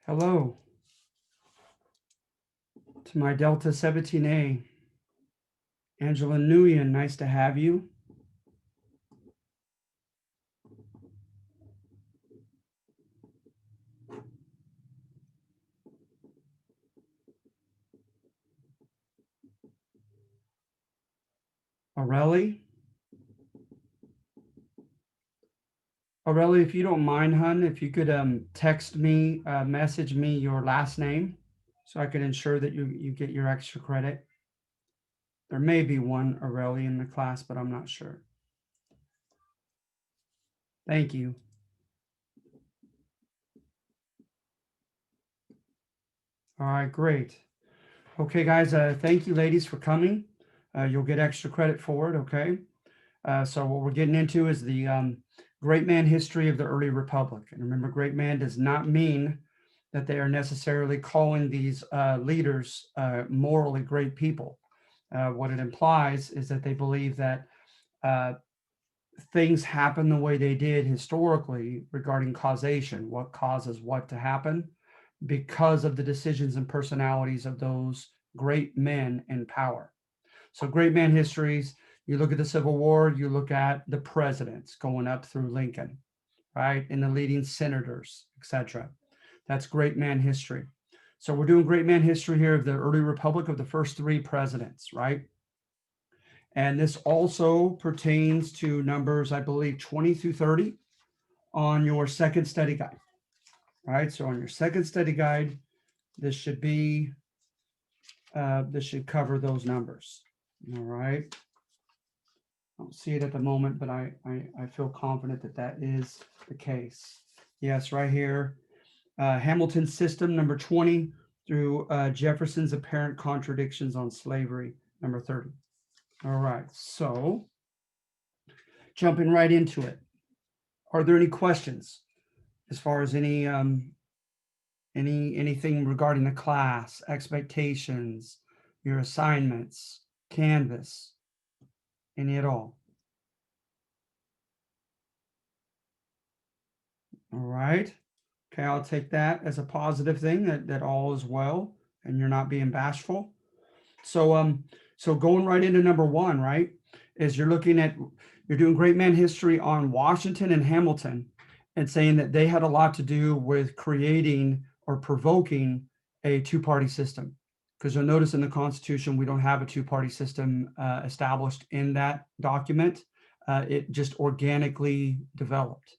Hello to my Delta 17A. Angela Nguyen, nice to have you. Aurelie. Aurelie, if you don't mind, hun, if you could text me, message me your last name so I can ensure that you get your extra credit. There may be one Aurelie in the class, but I'm not sure. Thank you. All right, great. Okay, guys, thank you, ladies, for coming. You'll get extra credit for it, okay? So what we're getting into is the great man history of the early republic. And remember, great man does not mean that they are necessarily calling these leaders morally great people. What it implies is that they believe that uh, things happen the way they did historically regarding causation, what causes what to happen, because of the decisions and personalities of those great men in power. So great man histories, you look at the Civil War, you look at the presidents going up through Lincoln, right? And the leading senators, etc. That's great man history. So we're doing great man history here of the early republic of the first three presidents, right? And this also pertains to numbers, I believe, 20 through 30 on your second study guide, right? So on your second study guide, this should be, this should cover those numbers, all right? I don't see it at the moment, but I feel confident that that is the case. Yes, right here. Hamilton's system, number 20, through Jefferson's apparent contradictions on slavery, number 30. All right, so jumping right into it. Are there any questions as far as anything regarding the class, expectations, your assignments, Canvas, any at all? All right. Okay, I'll take that as a positive thing that all is well and you're not being bashful. So going right into number one, right, is you're doing great man history on Washington and Hamilton and saying that they had a lot to do with creating or provoking a two-party system. Because you'll notice in the Constitution, we don't have a two-party system established in that document. It just organically developed.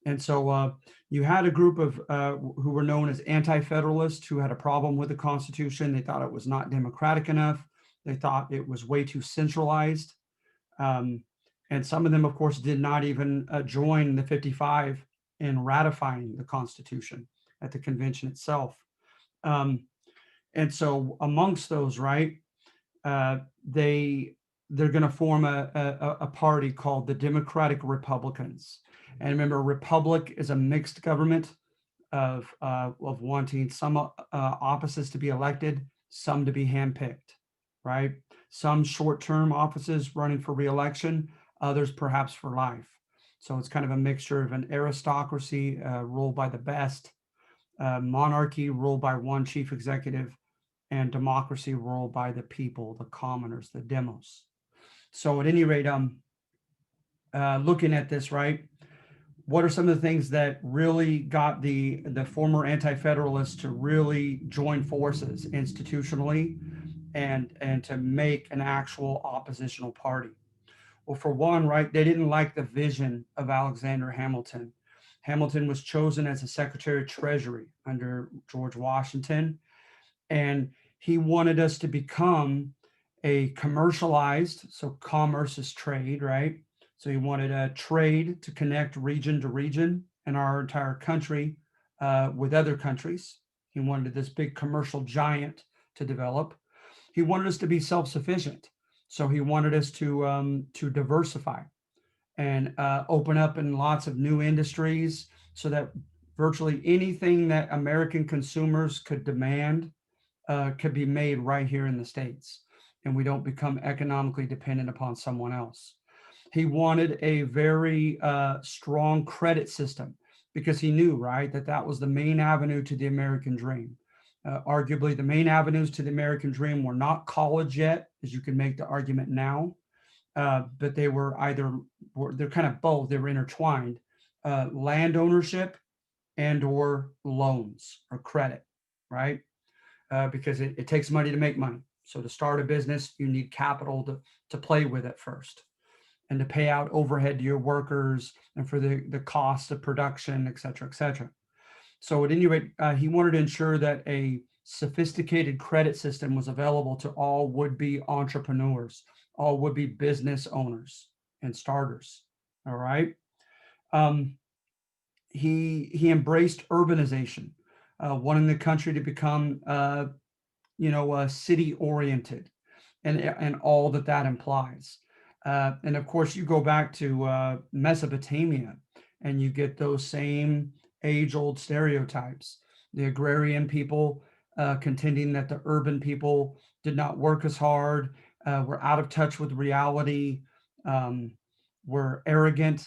And so you had a group of who were known as anti-federalists who had a problem with the Constitution. They thought it was not democratic enough. They thought it was way too centralized. Um, and some of them, of course, did not even join the 55 in ratifying the Constitution at the convention itself. Um, and so amongst those, right, uh, they they're going to form a party called the Democratic Republicans. And remember, republic is a mixed government of wanting some offices to be elected, some to be handpicked, right? Some short-term offices running for reelection, others perhaps for life. So it's kind of a mixture of an aristocracy ruled by the best, monarchy ruled by one chief executive, and democracy ruled by the people, the commoners, the demos. So at any rate, looking at this, right, what are some of the things that really got the former anti-federalists to really join forces institutionally and to make an actual oppositional party? Well, for one, right, they didn't like the vision of Alexander Hamilton. Hamilton was chosen as a Secretary of Treasury under George Washington, and he wanted us to become a commercialized, so commerce is trade, right? So he wanted a trade to connect region to region in our entire country with other countries. He wanted this big commercial giant to develop. He wanted us to be self-sufficient. So he wanted us to diversify and open up in lots of new industries so that virtually anything that American consumers could demand could be made right here in the States, and we don't become economically dependent upon someone else. He wanted a very strong credit system. because he knew, right, that that was the main avenue to the American dream. Arguably, the main avenues to the American dream were not college yet, as you can make the argument now, but they were either, they're kind of both, they were intertwined, land ownership and or loans or credit, right? Because it takes money to make money. So to start a business, you need capital to play with at first and to pay out overhead to your workers and for the cost of production, et cetera, et cetera. So at any rate, he wanted to ensure that a sophisticated credit system was available to all would-be entrepreneurs, all would-be business owners and starters. All right. Um, he embraced urbanization, wanting the country to become city oriented, and all that that implies. And of course, you go back to Mesopotamia, and you get those same age-old stereotypes. The agrarian people contending that the urban people did not work as hard, were out of touch with reality, um, were arrogant,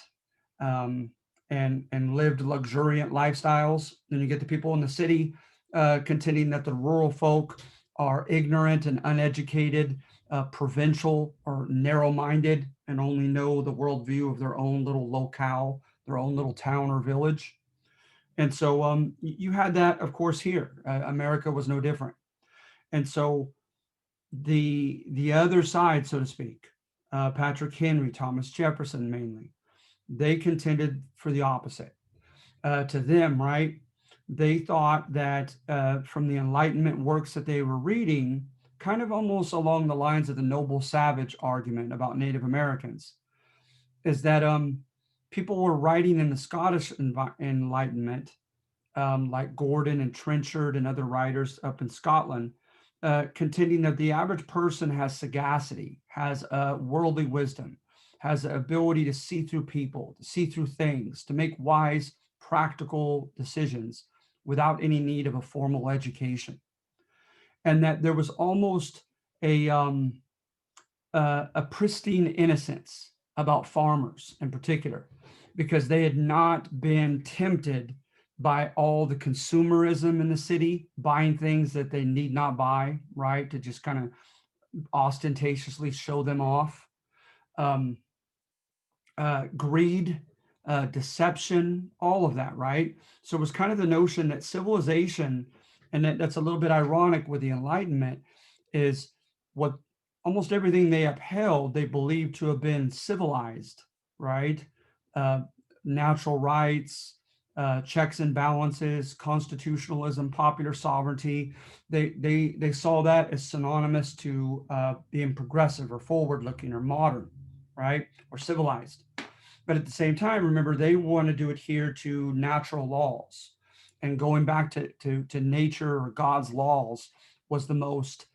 um, and lived luxuriant lifestyles. Then you get the people in the city contending that the rural folk are ignorant and uneducated, provincial or narrow-minded, and only know the worldview of their own little locale, their own little town or village. And so you had that, of course, here. America was no different. And so the other side, so to speak, Patrick Henry, Thomas Jefferson mainly, they contended for the opposite. To them, right, they thought that from the Enlightenment works that they were reading, kind of almost along the lines of the noble savage argument about Native Americans, is that people were writing in the Scottish Enlightenment, like Gordon and Trenchard and other writers up in Scotland, contending that the average person has sagacity, has worldly wisdom, has the ability to see through people, to see through things, to make wise, practical decisions without any need of a formal education. And that there was almost a pristine innocence about farmers in particular, because they had not been tempted by all the consumerism in the city, buying things that they need not buy, right? To just kind of ostentatiously show them off. Um, Greed, deception, all of that, right? So it was kind of the notion that civilization, and that's a little bit ironic with the Enlightenment, is what almost everything they upheld, they believed to have been civilized, right? Uh, Natural rights, checks and balances, constitutionalism, popular sovereignty. They saw that as synonymous to being progressive or forward-looking or modern, right? Or civilized. But at the same time, remember, they wanted to adhere to natural laws. And going back to nature or God's laws was the most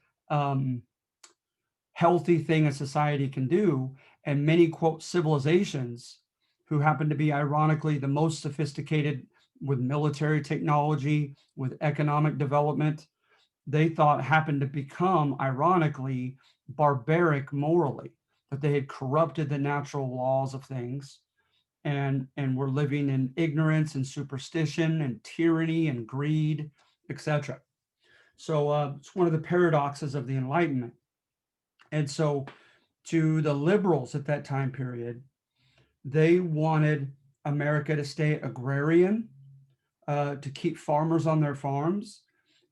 healthy thing a society can do. And many, quote, civilizations, who happen to be ironically the most sophisticated with military technology, with economic development, they thought happened to become, ironically, barbaric morally, that they had corrupted the natural laws of things, and were living in ignorance and superstition and tyranny and greed, etc. So it's one of the paradoxes of the Enlightenment. And so to the liberals at that time period, they wanted America to stay agrarian, to keep farmers on their farms.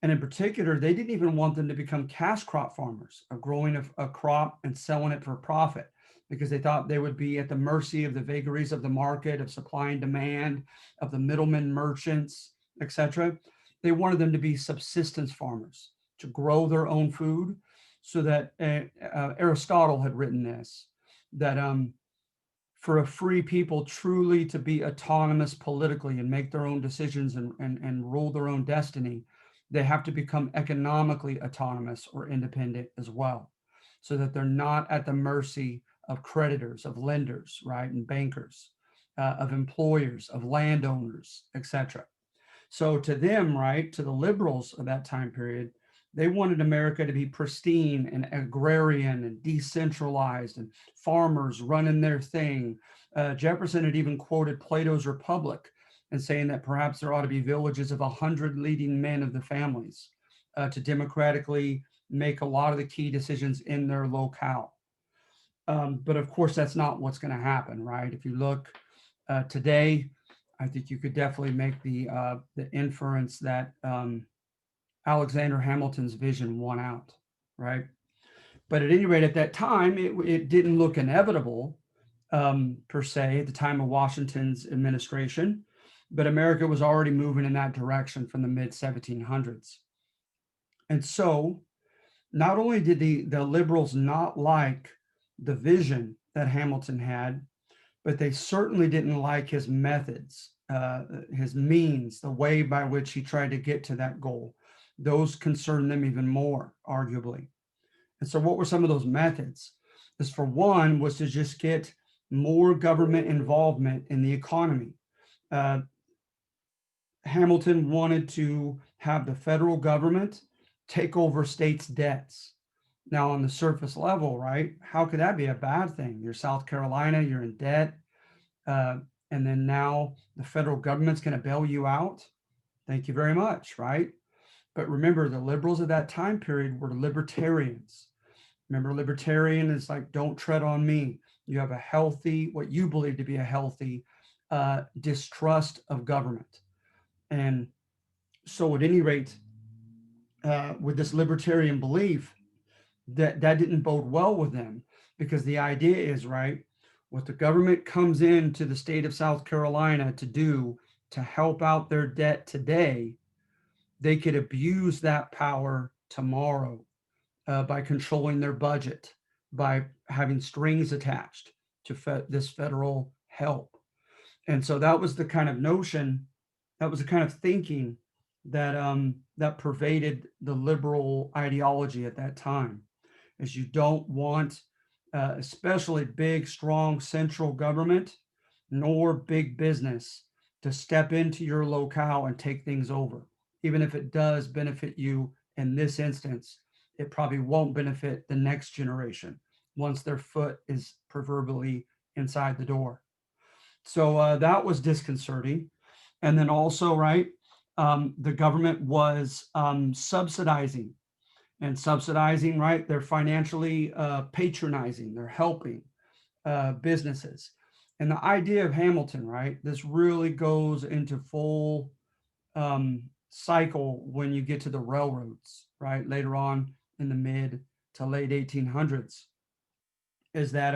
And in particular, they didn't even want them to become cash crop farmers, of growing a crop and selling it for profit, because they thought they would be at the mercy of the vagaries of the market, of supply and demand, of the middlemen, merchants, etc. They wanted them to be subsistence farmers, to grow their own food, so that Aristotle had written this, that for a free people truly to be autonomous politically and make their own decisions and rule their own destiny, they have to become economically autonomous or independent as well, so that they're not at the mercy of creditors, of lenders, right, and bankers, of employers, of landowners, etc. So to them, right, to the liberals of that time period, they wanted America to be pristine and agrarian and decentralized and farmers running their thing. Jefferson had even quoted Plato's Republic, and saying that perhaps there ought to be villages of 100 leading men of the families to democratically make a lot of the key decisions in their locale. But of course, that's not what's going to happen, right? If you look today, I think you could definitely make the inference that Alexander Hamilton's vision won out, right? But at any rate, at that time, it didn't look inevitable per se at the time of Washington's administration, but America was already moving in that direction from the mid 1700s. And so not only did the liberals not like the vision that Hamilton had, but they certainly didn't like his methods, his means, the way by which he tried to get to that goal. Those concerned them even more, arguably. And so what were some of those methods? Is for one was to just get more government involvement in the economy. Hamilton wanted to have the federal government take over states' debts. Now, on the surface level, right, how could that be a bad thing? You're South Carolina, you're in debt, and then now the federal government's going to bail you out. Thank you very much, right? But remember, the liberals of that time period were libertarians. Remember, libertarian is like, don't tread on me. You have a healthy, what you believe to be a healthy distrust of government. And so at any rate, with this libertarian belief, that didn't bode well with them, because the idea is, right, what the government comes into the state of South Carolina to do to help out their debt today, they could abuse that power tomorrow by controlling their budget, by having strings attached to this federal help. And so that was the kind of notion, that was the kind of thinking that that pervaded the liberal ideology at that time, is you don't want especially big, strong central government nor big business to step into your locale and take things over. Even if it does benefit you in this instance, it probably won't benefit the next generation once their foot is proverbially inside the door. So that was disconcerting. And then also, right, the government was subsidizing, right? They're financially patronizing, they're helping businesses. And the idea of Hamilton, right, this really goes into full cycle when you get to the railroads, right, later on in the mid to late 1800s, is that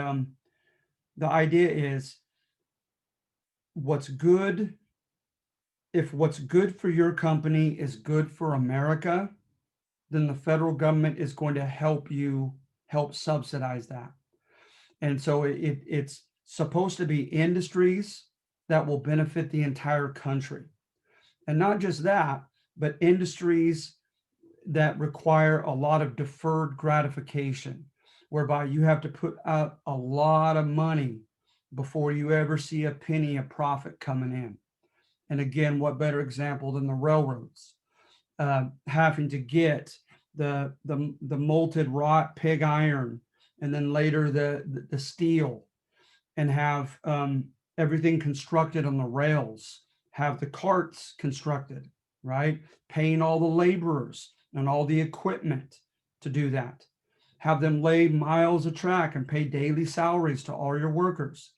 the idea is what's good, if what's good for your company is good for America, then the federal government is going to help you help subsidize that. And so it's supposed to be industries that will benefit the entire country. And not just that, but industries that require a lot of deferred gratification, whereby you have to put out a lot of money before you ever see a penny of profit coming in. And again, what better example than the railroads having to get the molted wrought pig iron, and then later the steel, and have everything constructed on the rails, have the carts constructed, right? Paying all the laborers and all the equipment to do that. Have them lay miles of track and pay daily salaries to all your workers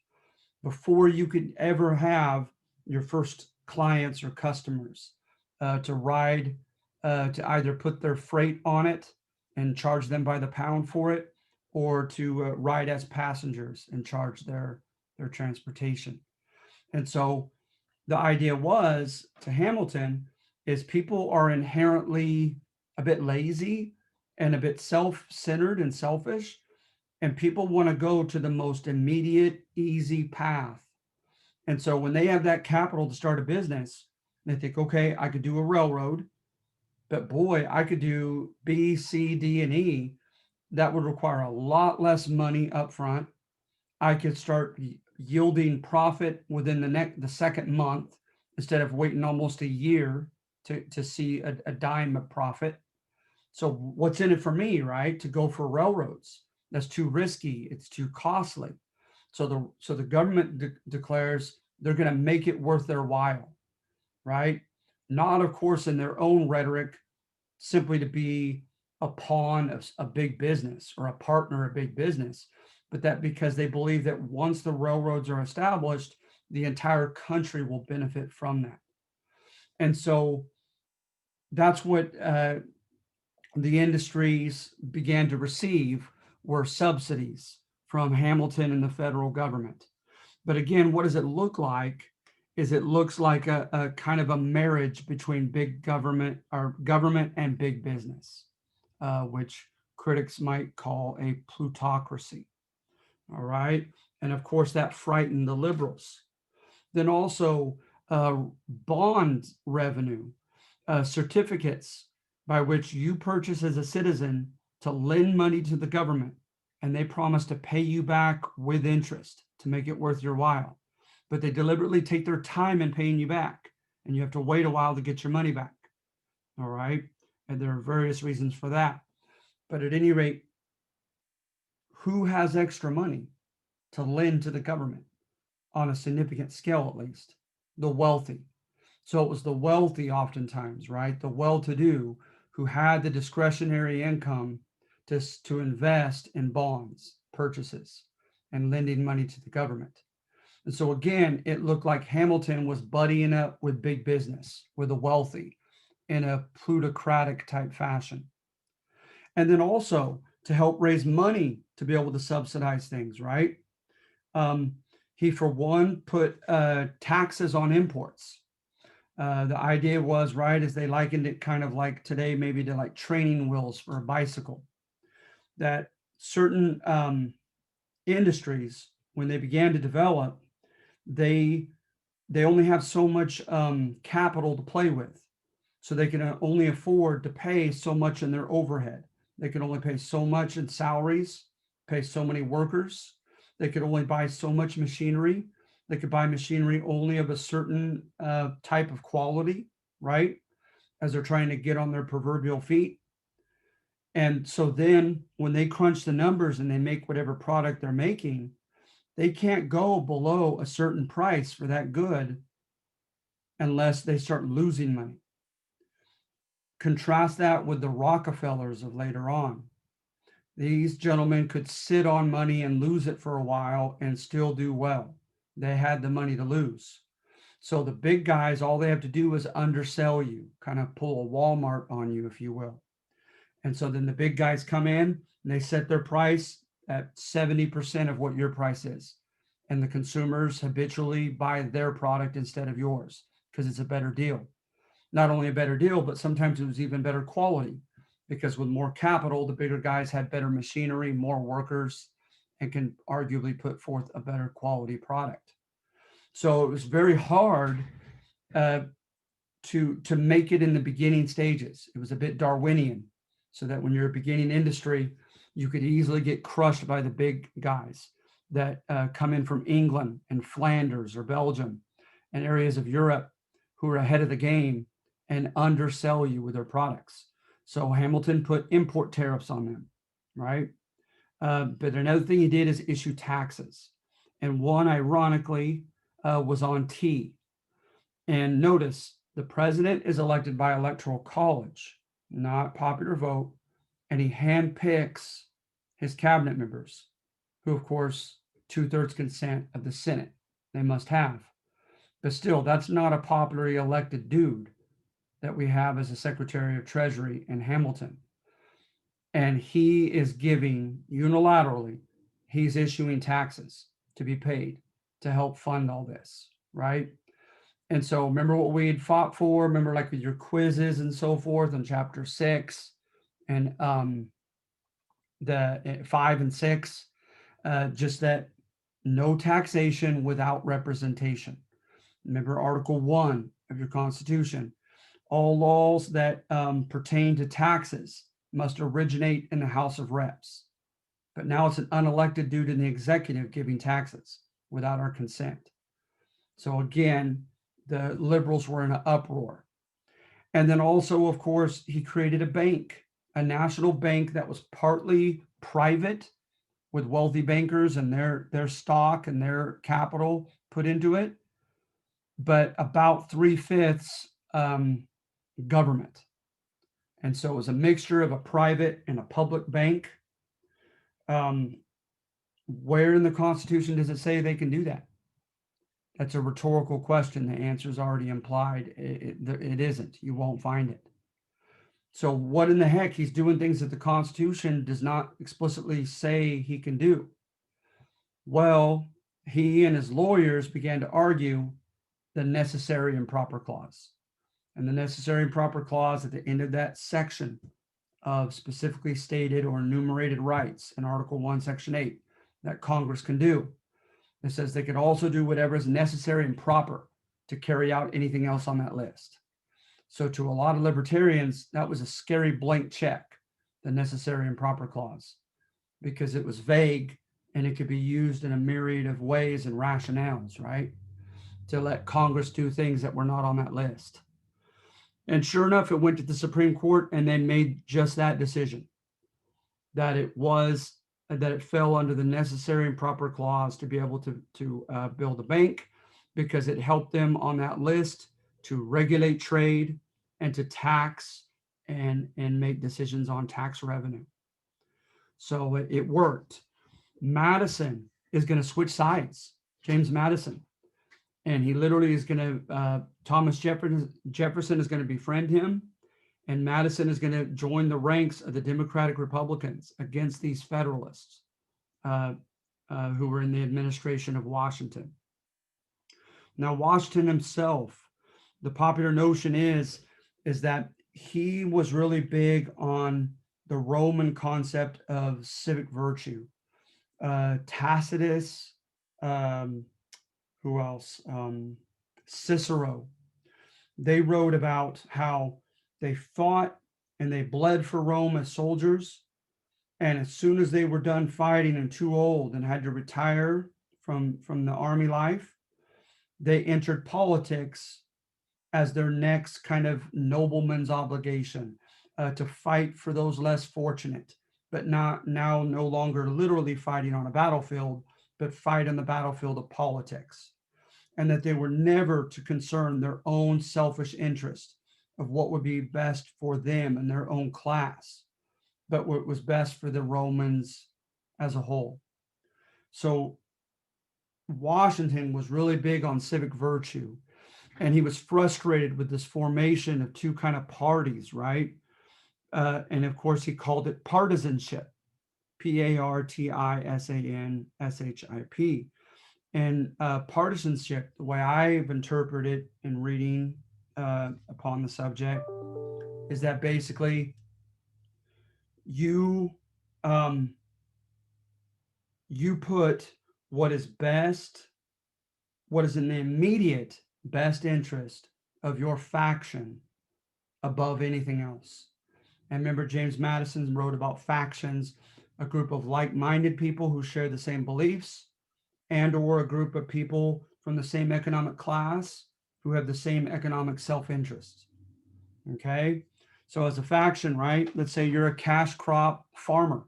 before you could ever have your first clients or customers to ride, to either put their freight on it and charge them by the pound for it, or to ride as passengers and charge their transportation. And so the idea was, to Hamilton, is people are inherently a bit lazy and a bit self-centered and selfish, and people want to go to the most immediate, easy path. And so when they have that capital to start a business, they think, okay, I could do a railroad, but boy, I could do B, C, D, and E. That would require a lot less money up front. I could start yielding profit within the second month instead of waiting almost a year to see a dime of profit. So what's in it for me, right? To go for railroads. That's too risky. It's too costly. So the government declares they're going to make it worth their while. right? Not, of course, in their own rhetoric, simply to be a pawn of a big business or a partner of big business, but that because they believe that once the railroads are established, the entire country will benefit from that. And so that's what the industries began to receive were subsidies from Hamilton and the federal government. But again, what does it look like? Is it looks like a kind of a marriage between big government or government and big business, which critics might call a plutocracy. All right. And of course, that frightened the liberals. Then also bond revenue, certificates by which you purchase as a citizen to lend money to the government, and they promise to pay you back with interest to make it worth your while. But they deliberately take their time in paying you back, and you have to wait a while to get your money back. All right. And there are various reasons for that. But at any rate, who has extra money to lend to the government on a significant scale, at least? The wealthy. So it was the wealthy oftentimes, right? The well-to-do who had the discretionary income to invest in bonds, purchases, and lending money to the government. And so again, it looked like Hamilton was buddying up with big business, with the wealthy in a plutocratic type fashion. And then also to help raise money to be able to subsidize things, right? He, for one, put taxes on imports. The idea was, right, is they likened it kind of like today, maybe to like training wheels for a bicycle, that certain industries, when they began to develop, they only have so much capital to play with. So they can only afford to pay so much in their overhead. They can only pay so much in salaries, pay so many workers. They could only buy so much machinery. They could buy machinery only of a certain type of quality, right? As they're trying to get on their proverbial feet. And so then when they crunch the numbers and they make whatever product they're making, they can't go below a certain price for that good unless they start losing money. Contrast that with the Rockefellers of later on. These gentlemen could sit on money and lose it for a while and still do well. They had the money to lose. So the big guys, all they have to do is undersell you, kind of pull a Walmart on you, if you will. And so then the big guys come in and they set their price at 70% of what your price is. And the consumers habitually buy their product instead of yours because it's a better deal. Not only a better deal, but sometimes it was even better quality because with more capital, the bigger guys had better machinery, more workers, and can arguably put forth a better quality product. So it was very hard to make it in the beginning stages. It was a bit Darwinian, so that when you're a beginning industry, you could easily get crushed by the big guys that come in from England and Flanders or Belgium and areas of Europe who are ahead of the game and undersell you with their products. So Hamilton put import tariffs on them, right? But another thing he did is issue taxes. And one, ironically, was on tea. And notice, the president is elected by electoral college, not popular vote, and he handpicks his cabinet members, who, of course, 2/3 consent of the Senate they must have. But still, that's not a popularly elected dude that we have as a Secretary of Treasury in Hamilton. And he is giving unilaterally, he's issuing taxes to be paid to help fund all this, right? And so remember what we had fought for? Remember, like with your quizzes and so forth in chapter 6 and the 5 and 6, just that no taxation without representation. Remember Article 1 of your Constitution. All laws that pertain to taxes must originate in the House of Reps. But now it's an unelected dude in the executive giving taxes without our consent. So again, the liberals were in an uproar. And then also, of course, he created a bank, a national bank that was partly private with wealthy bankers and their stock and their capital put into it, but about 3/5 government. And so it was a mixture of a private and a public bank. Where in the Constitution does it say they can do that? That's a rhetorical question. The answer is already implied. It isn't. You won't find it. So what in the heck? He's doing things that the Constitution does not explicitly say he can do. Well, he and his lawyers began to argue the necessary and proper clause. And the necessary and proper clause at the end of that section of specifically stated or enumerated rights in Article 1, Section 8 that Congress can do. It says they can also do whatever is necessary and proper to carry out anything else on that list. So to a lot of libertarians, that was a scary blank check, the necessary and proper clause, because it was vague and it could be used in a myriad of ways and rationales, right? To let Congress do things that were not on that list. And sure enough, it went to the Supreme Court and then made just that decision, that it fell under the necessary and proper clause to be able to build a bank, because it helped them on that list to regulate trade and to tax and make decisions on tax revenue. So it worked. Madison is going to switch sides, James Madison. And he literally is going to, Thomas Jefferson is going to befriend him, and Madison is going to join the ranks of the Democratic Republicans against these Federalists who were in the administration of Washington. Now, Washington himself, the popular notion is that he was really big on the Roman concept of civic virtue. Tacitus, who else? Cicero. They wrote about how they fought and they bled for Rome as soldiers. And as soon as they were done fighting and too old and had to retire from the army life, they entered politics as their next kind of nobleman's obligation, to fight for those less fortunate, but now no longer literally fighting on a battlefield, but fight on the battlefield of politics. And that they were never to concern their own selfish interest of what would be best for them and their own class, but what was best for the Romans as a whole. So Washington was really big on civic virtue, and he was frustrated with this formation of two kind of parties, right? And of course, he called it partisanship, Partisanship. And partisanship, the way I've interpreted in reading upon the subject, is that basically you put what is best, what is in the immediate best interest of your faction above anything else. And remember, James Madison wrote about factions, a group of like-minded people who share the same beliefs, and or a group of people from the same economic class who have the same economic self-interest. Okay, so as a faction, right, let's say you're a cash crop farmer.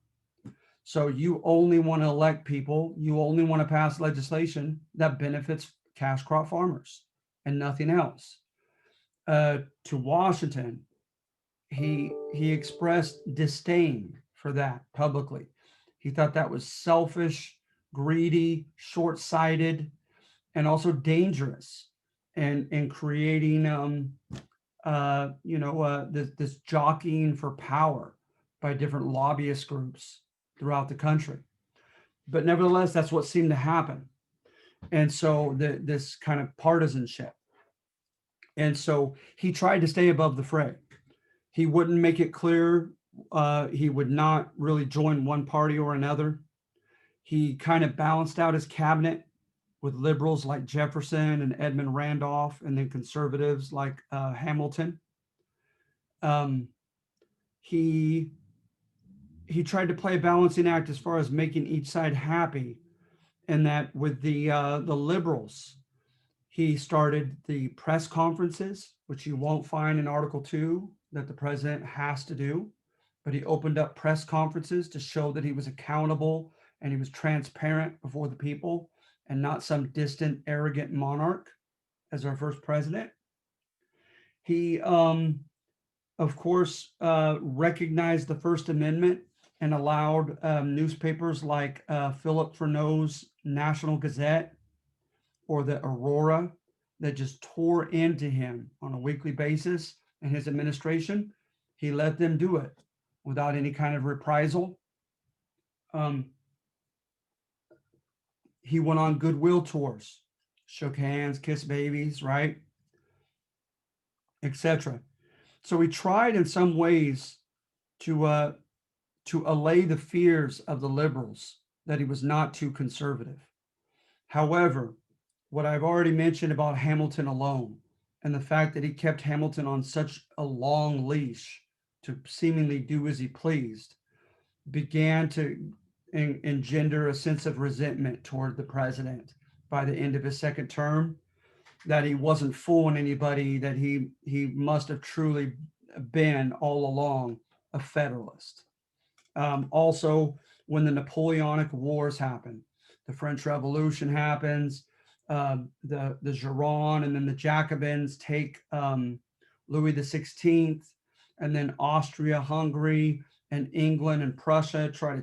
So you only want to elect people, you only want to pass legislation that benefits cash crop farmers and nothing else. To Washington, he expressed disdain for that publicly. He thought that was selfish, greedy, short-sighted, and also dangerous, and creating this jockeying for power by different lobbyist groups throughout the country. But nevertheless, that's what seemed to happen. And so this kind of partisanship. And so he tried to stay above the fray. He wouldn't make it clear. He would not really join one party or another. He kind of balanced out his cabinet with liberals like Jefferson and Edmund Randolph, and then conservatives like Hamilton. He tried to play a balancing act as far as making each side happy, and that with the liberals, he started the press conferences, which you won't find in Article 2 that the president has to do, but he opened up press conferences to show that he was accountable and he was transparent before the people and not some distant, arrogant monarch, as our first president. He, of course, recognized the First Amendment and allowed newspapers like Philip Freneau's National Gazette or the Aurora that just tore into him on a weekly basis in his administration. He let them do it without any kind of reprisal. He went on goodwill tours, shook hands, kissed babies, right, etc. So he tried in some ways to allay the fears of the liberals that he was not too conservative. However, what I've already mentioned about Hamilton alone and the fact that he kept Hamilton on such a long leash to seemingly do as he pleased began to engender a sense of resentment toward the president by the end of his second term, that he wasn't fooling anybody, that he must have truly been all along a Federalist. Also, when the Napoleonic Wars happen, the French Revolution happens, the Gironde and then the Jacobins take Louis XVI, and then Austria, Hungary, and England and Prussia try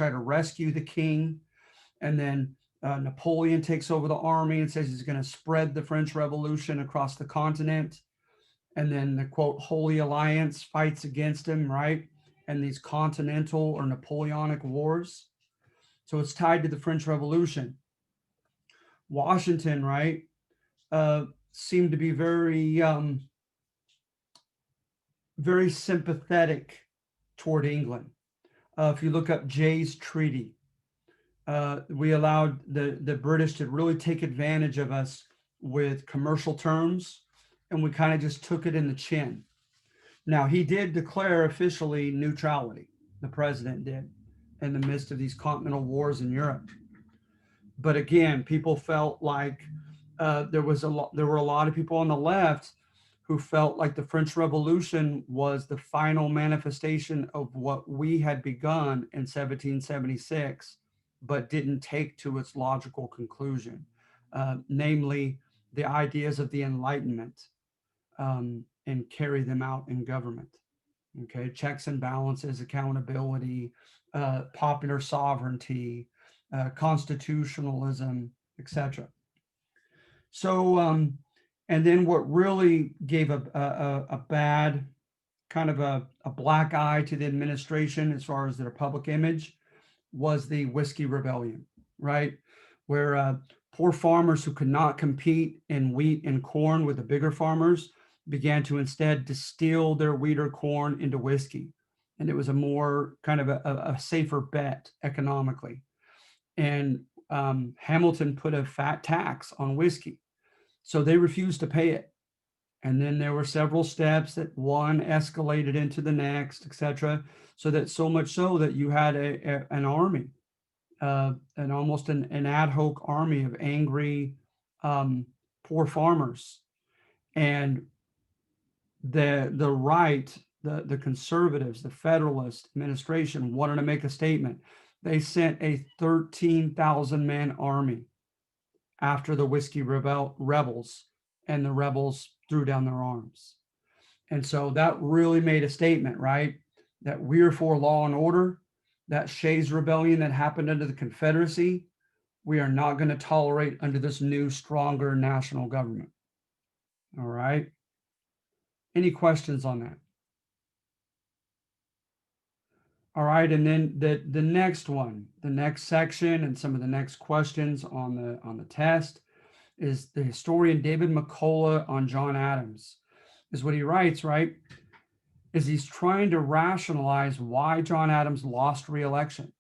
to rescue the king, and then Napoleon takes over the army and says he's going to spread the French Revolution across the continent. And then the quote Holy Alliance fights against him, right? And these continental or Napoleonic wars. So it's tied to the French Revolution. Washington, right, seemed to be very, very sympathetic toward England. If you look up Jay's Treaty, we allowed the British to really take advantage of us with commercial terms, and we kind of just took it in the chin. Now, he did declare officially neutrality, the president did, in the midst of these continental wars in Europe. But again, people felt like there were a lot of people on the left who felt like the French Revolution was the final manifestation of what we had begun in 1776, but didn't take to its logical conclusion, namely the ideas of the Enlightenment, and carry them out in government. Okay, checks and balances, accountability, popular sovereignty, constitutionalism, etc. So, and then what really gave a bad kind of a black eye to the administration as far as their public image was the Whiskey Rebellion, right? Where poor farmers who could not compete in wheat and corn with the bigger farmers began to instead distill their wheat or corn into whiskey. And it was a more kind of a safer bet economically. And Hamilton put a fat tax on whiskey. So they refused to pay it. And then there were several steps that one escalated into the next, etc. So that so much so that you had an army, and almost an ad hoc army of angry, poor farmers. And the right, the conservatives, the Federalist administration wanted to make a statement. They sent a 13,000 man army after the Whiskey rebels, and the rebels threw down their arms. And so that really made a statement, right? That we're for law and order. That Shays Rebellion that happened under the Confederacy, we are not going to tolerate under this new, stronger national government. All right. Any questions on that? All right, and then the next one, the next section, and some of the next questions on the test is the historian David McCullough on John Adams. Is what he writes, right? Is he's trying to rationalize why John Adams lost re-election,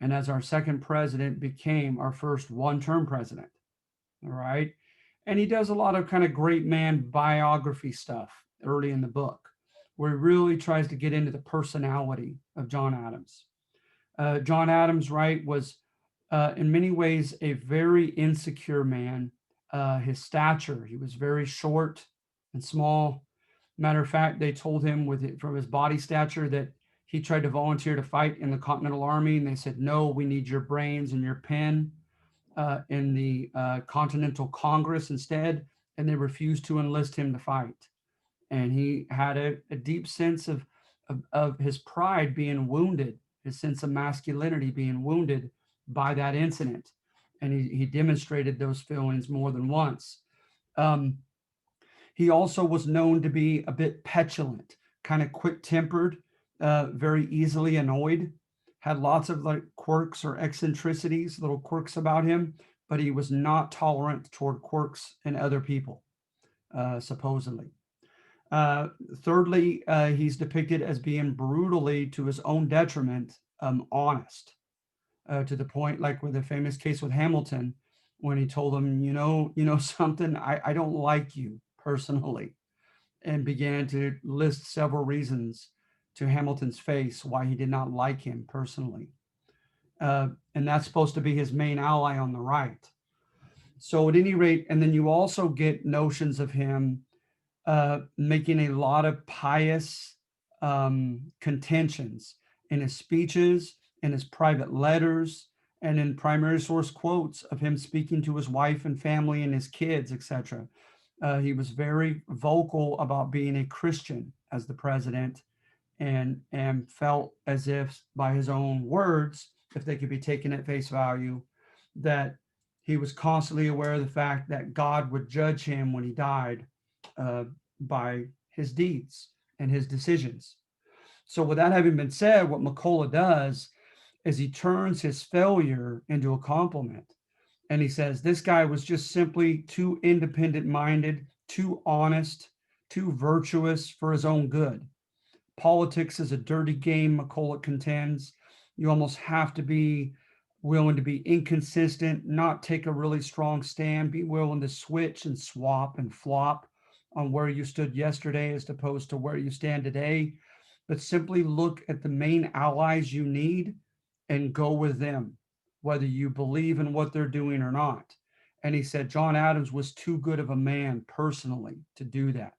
and as our second president became our first one-term president. All right, and he does a lot of kind of great man biography stuff early in the book, where he really tries to get into the personality of John Adams. John Adams, right, was in many ways a very insecure man. His stature, he was very short and small. Matter of fact, they told him from his body stature that he tried to volunteer to fight in the Continental Army, and they said, no, we need your brains and your pen in the Continental Congress instead. and they refused to enlist him to fight. And he had a deep sense of his pride being wounded, his sense of masculinity being wounded by that incident. And he demonstrated those feelings more than once. Um, he also was known to be a bit petulant, kind of quick tempered, very easily annoyed, had lots of like quirks or eccentricities, little quirks about him, but he was not tolerant toward quirks in other people, supposedly. Uh, Thirdly, he's depicted as being brutally, to his own detriment, honest, to the point like with the famous case with Hamilton, when he told him, something, I don't like you personally, and began to list several reasons to Hamilton's face why he did not like him personally. And that's supposed to be his main ally on the right. So at any rate, and then you also get notions of him making a lot of pious contentions in his speeches, in his private letters, and in primary source quotes of him speaking to his wife and family and his kids, etc. He was very vocal about being a Christian as the president, and felt as if, by his own words, if they could be taken at face value, that he was constantly aware of the fact that God would judge him when he died, uh, by his deeds and his decisions. So, with that having been said, what McCullough does is he turns his failure into a compliment. And he says, this guy was just simply too independent minded, too honest, too virtuous for his own good. Politics is a dirty game, McCullough contends. You almost have to be willing to be inconsistent, not take a really strong stand, be willing to switch and swap and flop on where you stood yesterday as opposed to where you stand today, but simply look at the main allies you need and go with them, whether you believe in what they're doing or not. And he said John Adams was too good of a man personally to do that,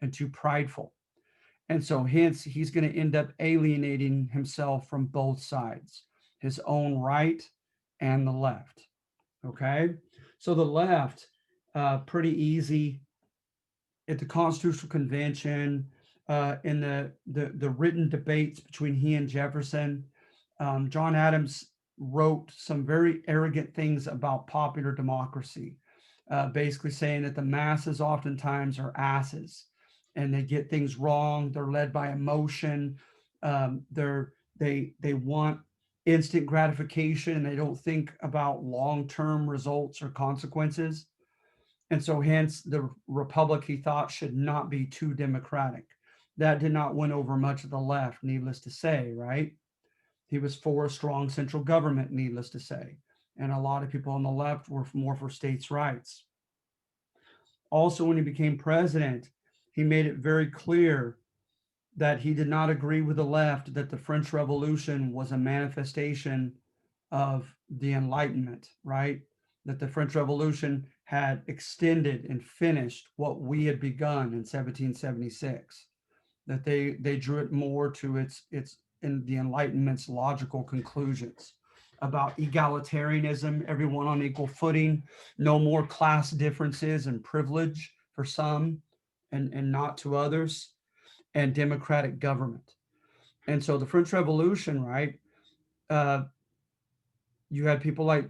and too prideful. And so, hence, he's going to end up alienating himself from both sides, his own right and the left. Okay. So, the left, pretty easy at the Constitutional Convention, in the written debates between he and Jefferson. John Adams wrote some very arrogant things about popular democracy, basically saying that the masses oftentimes are asses and they get things wrong. They're led by emotion. They want instant gratification and they don't think about long-term results or consequences. And so, hence, the republic he thought should not be too democratic. That did not win over much of the left, needless to say, right? He was for a strong central government, needless to say. And a lot of people on the left were more for states' rights. Also, when he became president, he made it very clear that he did not agree with the left that the French Revolution was a manifestation of the Enlightenment, right? That the French Revolution had extended and finished what we had begun in 1776. That they drew it more to its in the Enlightenment's logical conclusions about egalitarianism, everyone on equal footing, no more class differences and privilege for some and not to others, and democratic government. And so the French Revolution, right? Uh, you had people like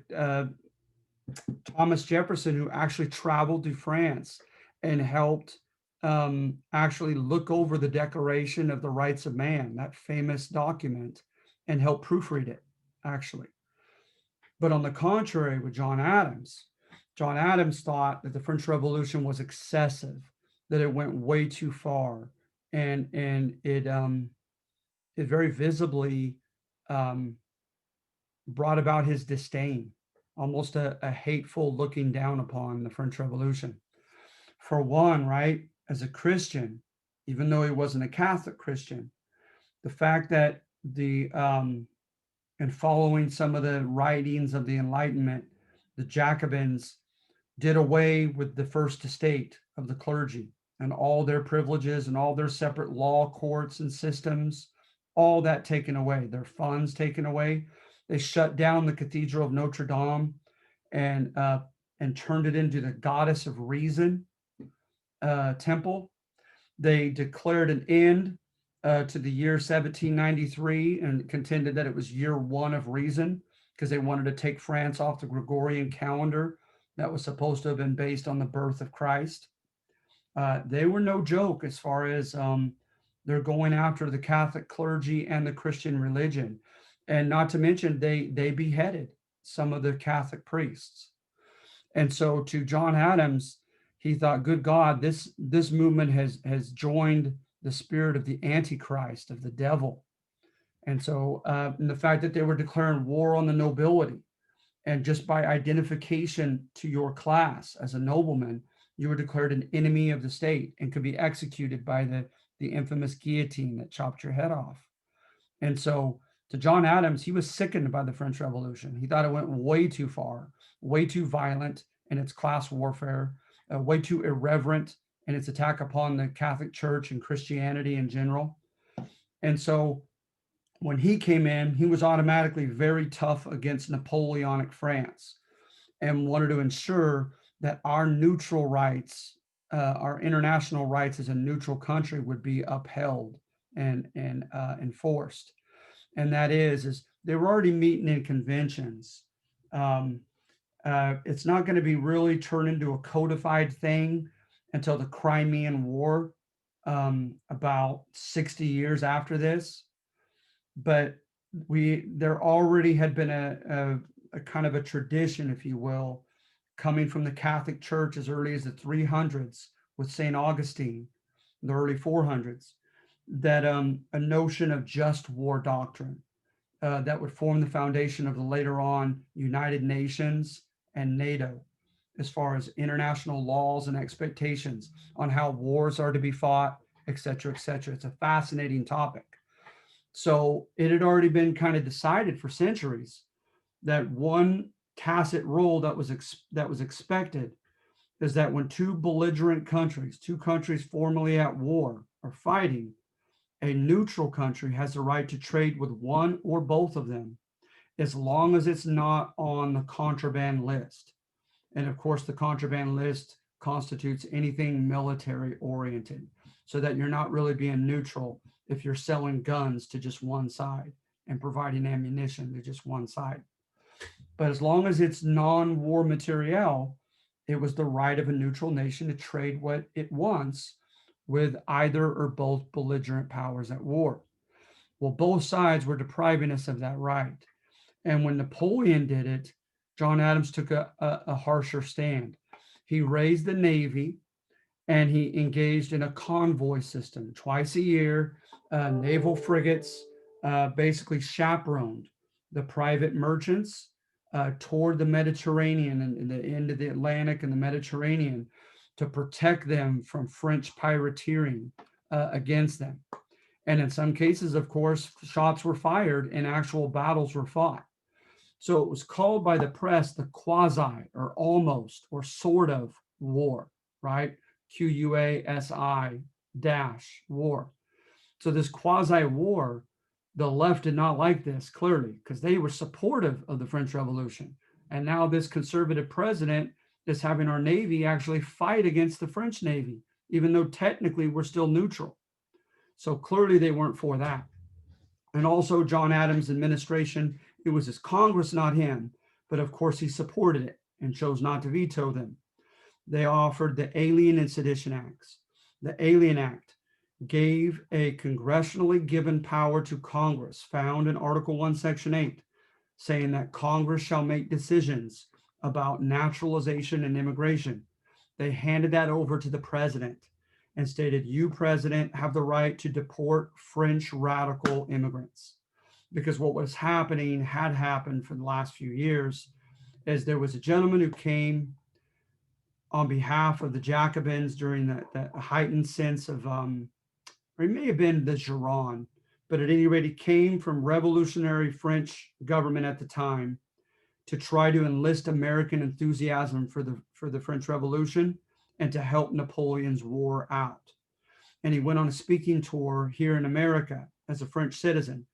Thomas Jefferson, who actually traveled to France and helped actually look over the Declaration of the Rights of Man, that famous document, and help proofread it, actually. But on the contrary, with John Adams thought that the French Revolution was excessive, that it went way too far, and it very visibly um, brought about his disdain, almost a hateful looking down upon the French Revolution. For one, right, as a Christian, even though he wasn't a Catholic Christian, the fact that and following some of the writings of the Enlightenment, the Jacobins did away with the first estate of the clergy and all their privileges and all their separate law courts and systems, all that taken away, their funds taken away. They shut down the Cathedral of Notre Dame and turned it into the goddess of reason, temple. They declared an end to the year 1793 and contended that it was year one of reason because they wanted to take France off the Gregorian calendar that was supposed to have been based on the birth of Christ. They were no joke as far as they're going after the Catholic clergy and the Christian religion. And not to mention, they beheaded some of the Catholic priests. And so to John Adams, he thought, good God, this movement has joined the spirit of the Antichrist, of the devil. And so and the fact that they were declaring war on the nobility, and just by identification to your class as a nobleman, you were declared an enemy of the state and could be executed by the infamous guillotine that chopped your head off. And so to John Adams, he was sickened by the French Revolution. He thought it went way too far, way too violent in its class warfare, way too irreverent in its attack upon the Catholic Church and Christianity in general. And so when he came in, he was automatically very tough against Napoleonic France and wanted to ensure that our neutral rights, our international rights as a neutral country would be upheld and enforced. And that is they were already meeting in conventions. It's not going to be really turned into a codified thing until the Crimean War, about 60 years after this. But there already had been a kind of a tradition, if you will, coming from the Catholic Church as early as the 300s with St. Augustine, the early 400s, that a notion of just war doctrine that would form the foundation of the later on United Nations and NATO, as far as international laws and expectations on how wars are to be fought, et cetera, et cetera. It's a fascinating topic. So it had already been kind of decided for centuries that one tacit rule that was expected is that when two belligerent countries, two countries formerly at war, are fighting, a neutral country has the right to trade with one or both of them, as long as it's not on the contraband list. And of course, the contraband list constitutes anything military oriented, so that you're not really being neutral if you're selling guns to just one side and providing ammunition to just one side. But as long as it's non-war materiel, it was the right of a neutral nation to trade what it wants with either or both belligerent powers at war. Well, both sides were depriving us of that right. And when Napoleon did it, John Adams took a harsher stand. He raised the Navy and he engaged in a convoy system twice a year. Naval frigates basically chaperoned the private merchants toward the Mediterranean and the end of the Atlantic and the Mediterranean to protect them from French privateering against them. And in some cases, of course, shots were fired and actual battles were fought. So it was called by the press the quasi or almost or sort of war, right? QUASI dash war. So this quasi war, the left did not like this clearly because they were supportive of the French Revolution. And now this conservative president is having our Navy actually fight against the French Navy, even though technically we're still neutral. So clearly they weren't for that. And also John Adams' administration, it was his Congress, not him, but of course he supported it and chose not to veto them. They offered the Alien and Sedition Acts. The Alien Act gave a congressionally given power to Congress, found in Article 1, Section 8, saying that Congress shall make decisions about naturalization and immigration. They handed that over to the president and stated, you, president, have the right to deport French radical immigrants. Because what was happening, had happened for the last few years, is there was a gentleman who came on behalf of the Jacobins during the heightened sense of, or it may have been the Gironde, but at any rate, he came from revolutionary French government at the time to try to enlist American enthusiasm for the French Revolution and to help Napoleon's war out. And he went on a speaking tour here in America as a French citizen.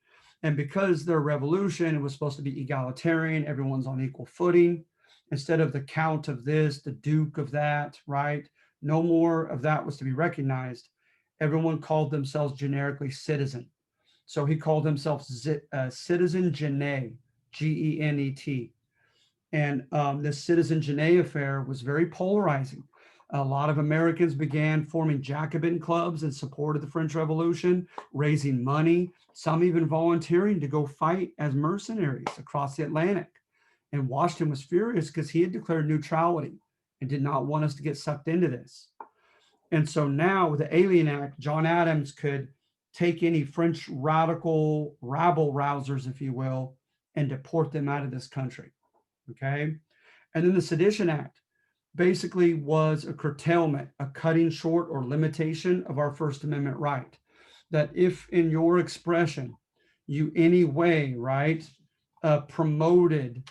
And because their revolution, it was supposed to be egalitarian, everyone's on equal footing. Instead of the count of this, the duke of that, right? No more of that was to be recognized. Everyone called themselves generically citizen. So he called himself Citizen Genet, Genet. And this Citizen Genet affair was very polarizing. A lot of Americans began forming Jacobin clubs in support of the French Revolution, raising money, some even volunteering to go fight as mercenaries across the Atlantic. And Washington was furious because he had declared neutrality and did not want us to get sucked into this. And so now with the Alien Act, John Adams could take any French radical rabble rousers, if you will, and deport them out of this country. Okay. And then the Sedition Act basically was a curtailment, a cutting short or limitation of our First Amendment right. That if in your expression you any way, right, promoted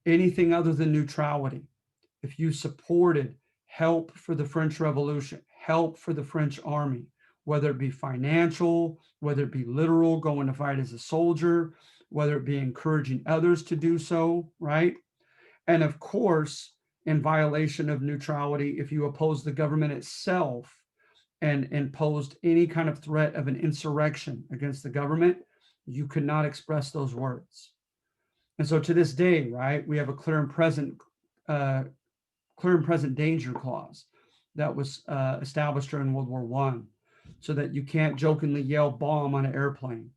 anything other than neutrality, if you supported help for the French Revolution, help for the French army, whether it be financial, whether it be literal, going to fight as a soldier, whether it be encouraging others to do so, right? And of course, in violation of neutrality, if you oppose the government itself and imposed any kind of threat of an insurrection against the government, you could not express those words. And so to this day, right, we have a clear and present danger clause that was established during World War I, so that you can't jokingly yell bomb on an airplane,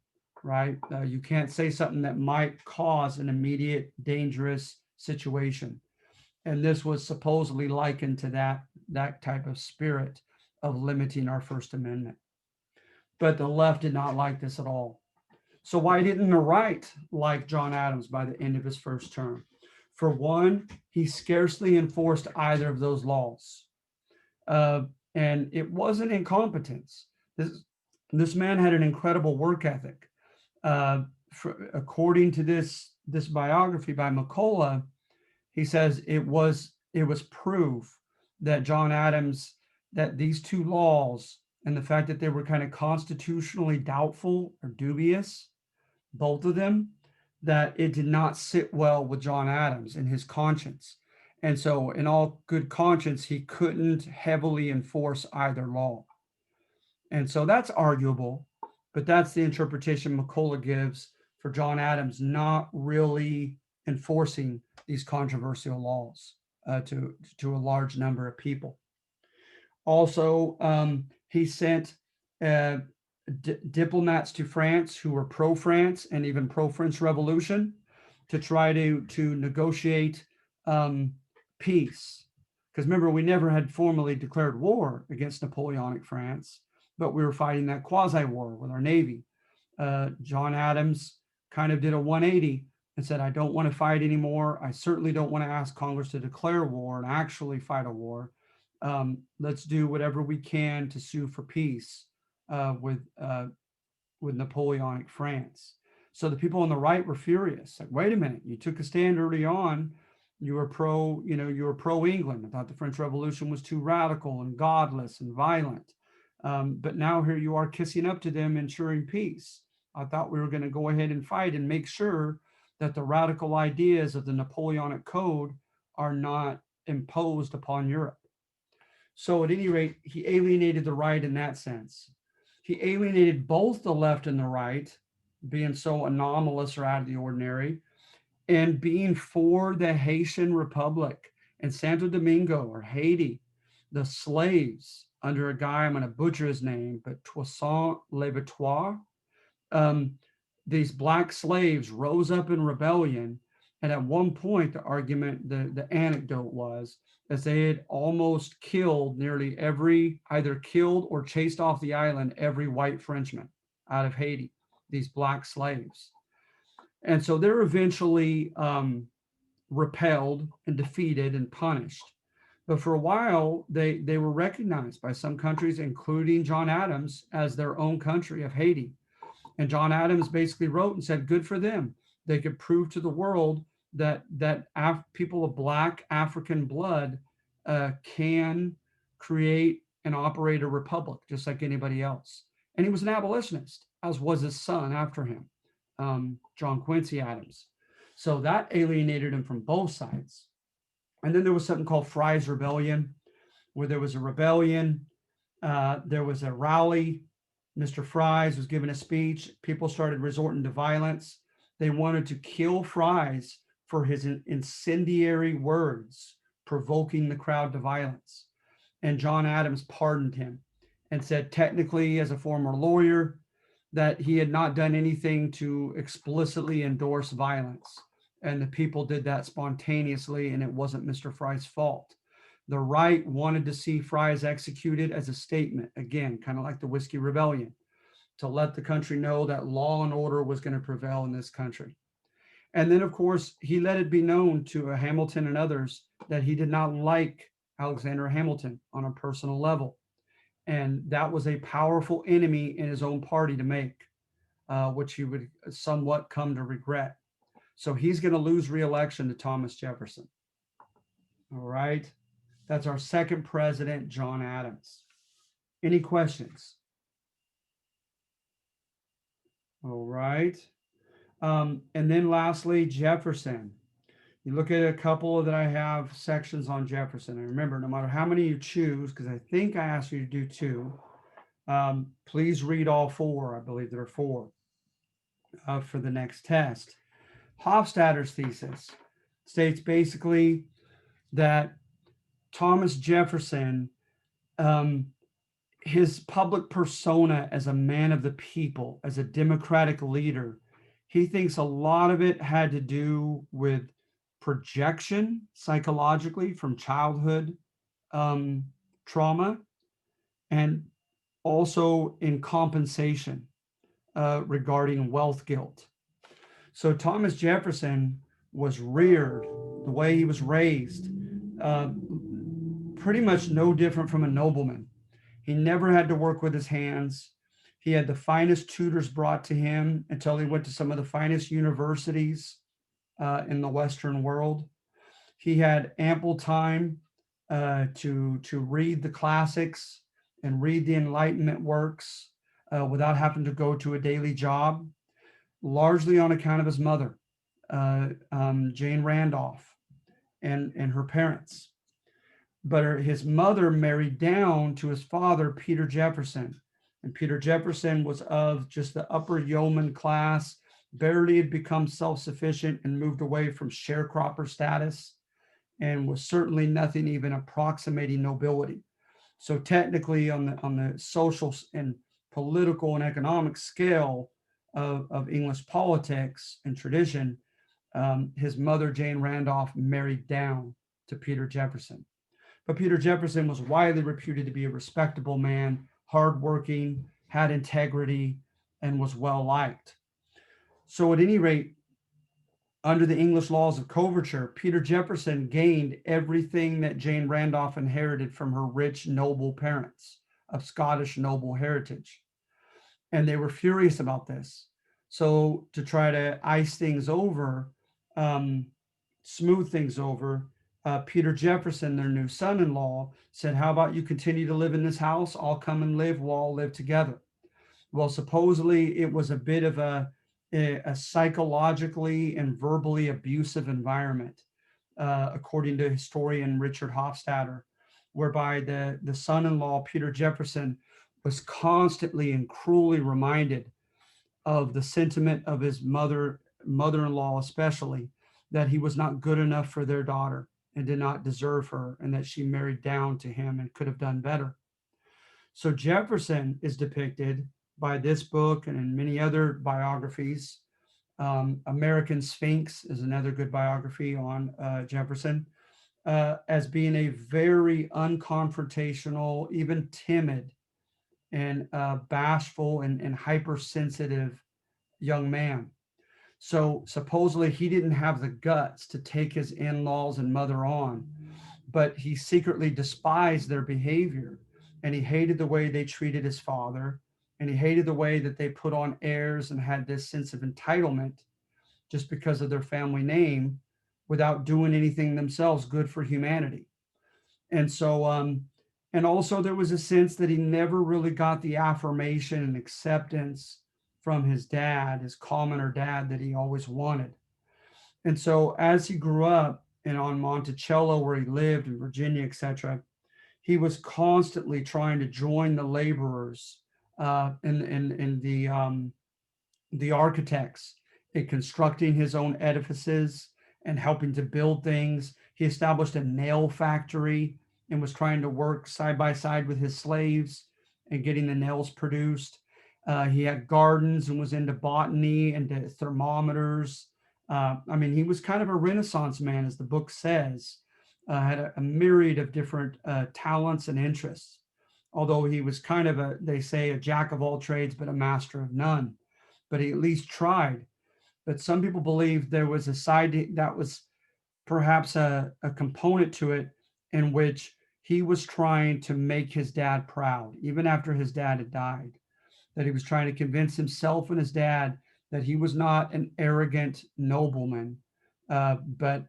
right? You can't say something that might cause an immediate dangerous situation. And this was supposedly likened to that type of spirit of limiting our First Amendment. But the left did not like this at all. So why didn't the right like John Adams by the end of his first term? For one, he scarcely enforced either of those laws. And it wasn't incompetence. This man had an incredible work ethic. According to this biography by McCullough, he says it was proof that John Adams, that these two laws and the fact that they were kind of constitutionally doubtful or dubious, both of them, that it did not sit well with John Adams and his conscience. And so in all good conscience, he couldn't heavily enforce either law. And so that's arguable, but that's the interpretation McCullough gives for John Adams not really enforcing these controversial laws to a large number of people. Also, he sent diplomats to France who were pro-France and even pro-French Revolution to try to negotiate peace. Because remember, we never had formally declared war against Napoleonic France, but we were fighting that quasi-war with our Navy. John Adams kind of did a 180 and said, I don't want to fight anymore. I certainly don't want to ask Congress to declare war and actually fight a war. Let's do whatever we can to sue for peace with Napoleonic France. So the people on the right were furious. Like, wait a minute, you took a stand early on. You were pro England. I thought the French Revolution was too radical and godless and violent. But now here you are kissing up to them, ensuring peace. I thought we were going to go ahead and fight and make sure that the radical ideas of the Napoleonic Code are not imposed upon Europe. So at any rate, he alienated the right in that sense. He alienated both the left and the right, being so anomalous or out of the ordinary, and being for the Haitian Republic and Santo Domingo or Haiti, the slaves under a guy, I'm going to butcher his name, but Toussaint Louverture. These black slaves rose up in rebellion. And at one point, the argument, the anecdote was, as they had almost killed nearly either killed or chased off the island, every white Frenchman out of Haiti, these black slaves. And so they're eventually repelled and defeated and punished. But for a while, they were recognized by some countries, including John Adams, as their own country of Haiti. And John Adams basically wrote and said, good for them. They could prove to the world that people of black African blood can create and operate a republic just like anybody else. And he was an abolitionist, as was his son after him, John Quincy Adams. So that alienated him from both sides. And then there was something called Fry's Rebellion. where there was a rebellion, there was a rally. Mr. Fries was giving a speech. People started resorting to violence. They wanted to kill Fries for his incendiary words, provoking the crowd to violence. And John Adams pardoned him and said, technically, as a former lawyer, that he had not done anything to explicitly endorse violence. And the people did that spontaneously, and it wasn't Mr. Fry's fault. The right wanted to see Fries executed as a statement, again, kind of like the Whiskey Rebellion, to let the country know that law and order was going to prevail in this country. And then, of course, he let it be known to Hamilton and others that he did not like Alexander Hamilton on a personal level. And that was a powerful enemy in his own party to make, which he would somewhat come to regret. So he's going to lose re-election to Thomas Jefferson. All right. That's our second president, John Adams. Any questions? All right. And then lastly, Jefferson. You look at a couple that I have sections on Jefferson. And remember, no matter how many you choose, because I think I asked you to do 2, please read all 4. I believe there are 4 for the next test. Hofstadter's thesis states basically that Thomas Jefferson, his public persona as a man of the people, as a democratic leader, he thinks a lot of it had to do with projection psychologically from childhood trauma, and also in compensation regarding wealth guilt. So Thomas Jefferson was reared, the way he was raised, pretty much no different from a nobleman. He never had to work with his hands. He had the finest tutors brought to him until he went to some of the finest universities in the Western world. He had ample time to read the classics and read the Enlightenment works without having to go to a daily job, largely on account of his mother, Jane Randolph, and her parents. But his mother married down to his father, Peter Jefferson. And Peter Jefferson was of just the upper yeoman class, barely had become self-sufficient and moved away from sharecropper status, and was certainly nothing even approximating nobility. So technically on the social and political and economic scale of English politics and tradition, his mother, Jane Randolph, married down to Peter Jefferson. But Peter Jefferson was widely reputed to be a respectable man, hardworking, had integrity, and was well liked. So at any rate, under the English laws of coverture, Peter Jefferson gained everything that Jane Randolph inherited from her rich, noble parents of Scottish noble heritage. And they were furious about this. So to try to ice things over, smooth things over, Peter Jefferson, their new son-in-law, said, how about you continue to live in this house? I'll come and live. We'll all live together. Well, supposedly it was a bit of a psychologically and verbally abusive environment, according to historian Richard Hofstadter, whereby the son-in-law, Peter Jefferson, was constantly and cruelly reminded of the sentiment of his mother-in-law, especially, that he was not good enough for their daughter and did not deserve her, and that she married down to him and could have done better. So Jefferson is depicted by this book and in many other biographies. American Sphinx is another good biography on Jefferson, as being a very unconfrontational, even timid and bashful and hypersensitive young man. So supposedly he didn't have the guts to take his in-laws and mother on, but he secretly despised their behavior, and he hated the way they treated his father, and he hated the way that they put on airs and had this sense of entitlement just because of their family name without doing anything themselves good for humanity. And so, and also there was a sense that he never really got the affirmation and acceptance from his dad, his commoner dad, that he always wanted. And so as he grew up and on Monticello, where he lived in Virginia, etc., he was constantly trying to join the laborers in the architects in constructing his own edifices and helping to build things. He established a nail factory and was trying to work side by side with his slaves and getting the nails produced. He had gardens and was into botany and thermometers. I mean, he was kind of a Renaissance man, as the book says, had a myriad of different talents and interests. Although he was kind of they say, a jack of all trades, but a master of none. But he at least tried. But some people believe there was a side that was perhaps a component to it in which he was trying to make his dad proud, even after his dad had died, that he was trying to convince himself and his dad that he was not an arrogant nobleman, but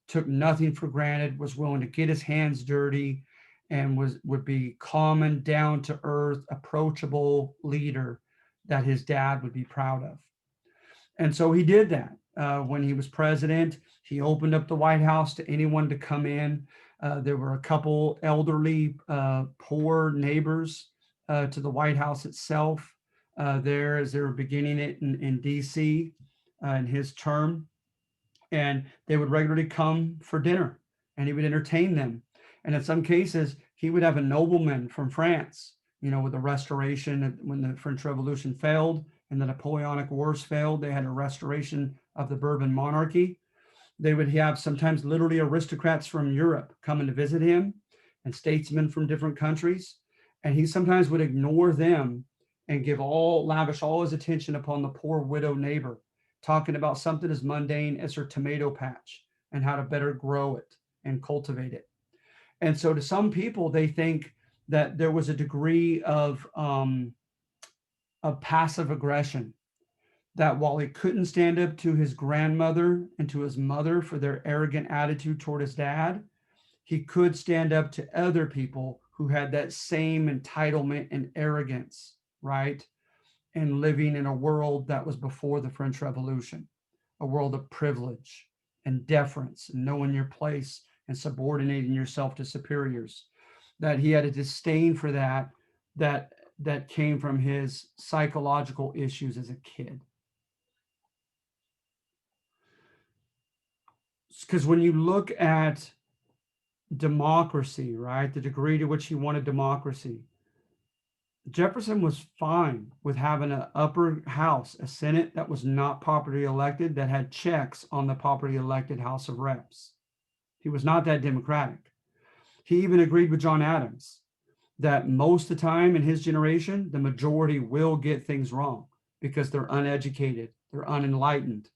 took nothing for granted, was willing to get his hands dirty, and would be common, down to earth, approachable leader that his dad would be proud of. And so he did that. When he was president, he opened up the White House to anyone to come in. There were a couple elderly, poor neighbors to the White House itself there as they were beginning it in DC in his term. And they would regularly come for dinner and he would entertain them. And in some cases, he would have a nobleman from France, with the Restoration, when the French Revolution failed and the Napoleonic Wars failed, they had a restoration of the Bourbon monarchy. They would have sometimes literally aristocrats from Europe coming to visit him and statesmen from different countries. And he sometimes would ignore them and lavish all his attention upon the poor widow neighbor, talking about something as mundane as her tomato patch and how to better grow it and cultivate it. And so to some people, they think that there was a degree of passive aggression, that while he couldn't stand up to his grandmother and to his mother for their arrogant attitude toward his dad, he could stand up to other people who had that same entitlement and arrogance, right? And living in a world that was before the French Revolution, a world of privilege and deference and knowing your place and subordinating yourself to superiors, that he had a disdain for that came from his psychological issues as a kid. Because when you look at democracy, right, the degree to which he wanted democracy, Jefferson was fine with having an upper house, a Senate that was not popularly elected, that had checks on the popularly elected House of Reps. He was not that democratic. He even agreed with John Adams that most of the time in his generation, the majority will get things wrong because they're uneducated, they're unenlightened,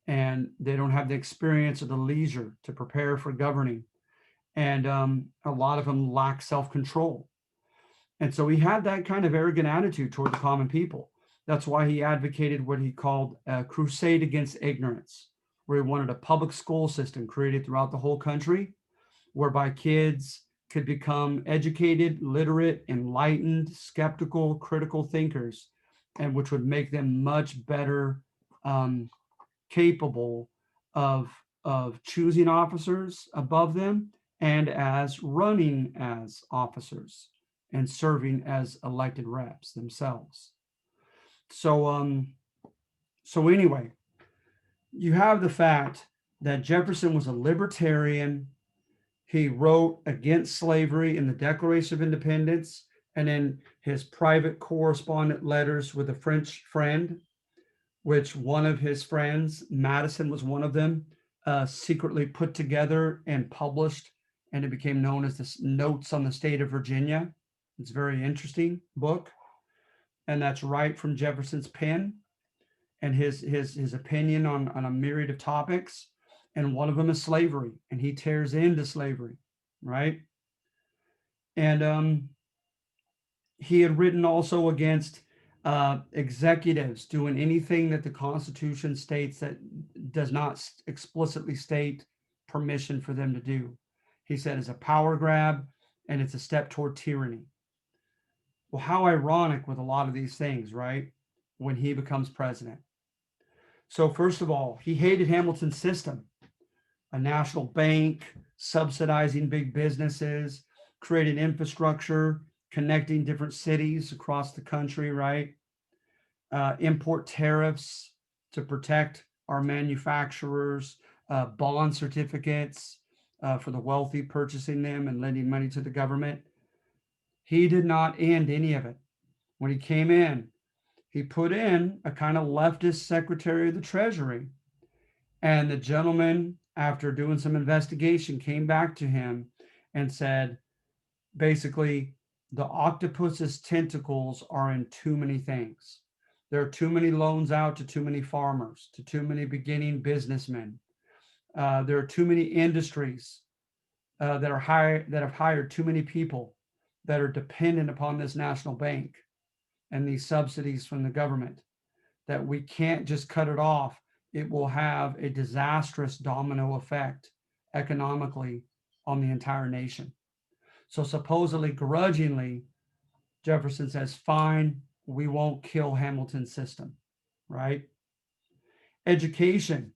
and they don't have the experience or the leisure to prepare for governing. And a lot of them lack self-control. And so he had that kind of arrogant attitude toward the common people. That's why he advocated what he called a crusade against ignorance, where he wanted a public school system created throughout the whole country, whereby kids could become educated, literate, enlightened, skeptical, critical thinkers, and which would make them much better capable of choosing officers above them and as running as officers and serving as elected reps themselves. So anyway, you have the fact that Jefferson was a libertarian. He wrote against slavery in the Declaration of Independence and in his private correspondent letters with a French friend, which one of his friends, Madison was one of them, secretly put together and published, and it became known as the Notes on the State of Virginia. It's a very interesting book, and that's right from Jefferson's pen and his opinion on a myriad of topics. And one of them is slavery, and he tears into slavery, right? And he had written also against executives doing anything that the Constitution states that does not explicitly state permission for them to do. He said it's a power grab and it's a step toward tyranny. Well, how ironic with a lot of these things, right? When he becomes president. So first of all, he hated Hamilton's system, a national bank subsidizing big businesses, created infrastructure, connecting different cities across the country, right? Import tariffs to protect our manufacturers, bond certificates for the wealthy purchasing them and lending money to the government. He did not end any of it. When he came in, he put in a kind of leftist Secretary of the Treasury. And the gentleman, after doing some investigation, came back to him and said, basically, the octopus's tentacles are in too many things. There are too many loans out to too many farmers, to too many beginning businessmen. There are too many industries that have hired too many people that are dependent upon this national bank and these subsidies from the government, that we can't just cut it off. It will have a disastrous domino effect economically on the entire nation. So supposedly, grudgingly, Jefferson says, fine, we won't kill Hamilton's system, right? Education.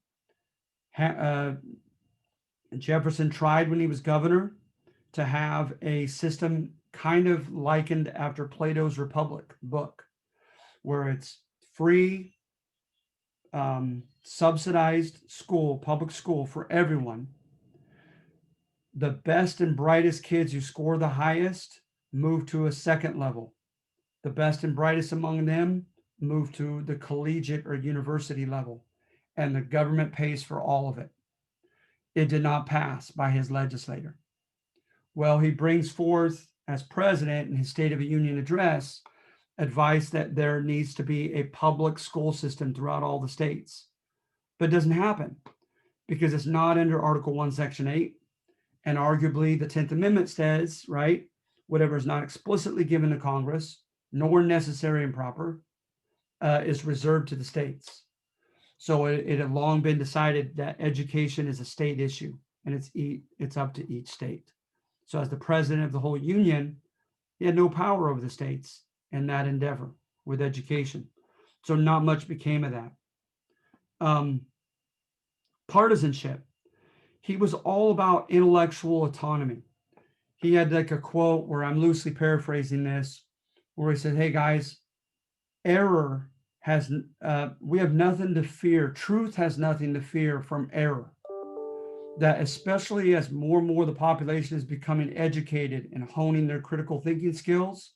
Jefferson tried when he was governor to have a system kind of likened after Plato's Republic book, where it's free, subsidized school, public school for everyone. The best and brightest kids who score the highest move to a second level. The best and brightest among them move to the collegiate or university level, and the government pays for all of it. It did not pass by his legislator. Well, he brings forth as president in his State of the Union address advice that there needs to be a public school system throughout all the states. But it doesn't happen because it's not under Article 1, Section 8. And arguably the 10th Amendment says, right, whatever is not explicitly given to Congress, nor necessary and proper, is reserved to the states. So it had long been decided that education is a state issue, and it's up to each state. So as the president of the whole union, he had no power over the states in that endeavor with education. So not much became of that. Partisanship. He was all about intellectual autonomy. He had like a quote where I'm loosely paraphrasing this, where he said, hey guys, error has, we have nothing to fear. Truth has nothing to fear from error. That especially as more and more the population is becoming educated and honing their critical thinking skills,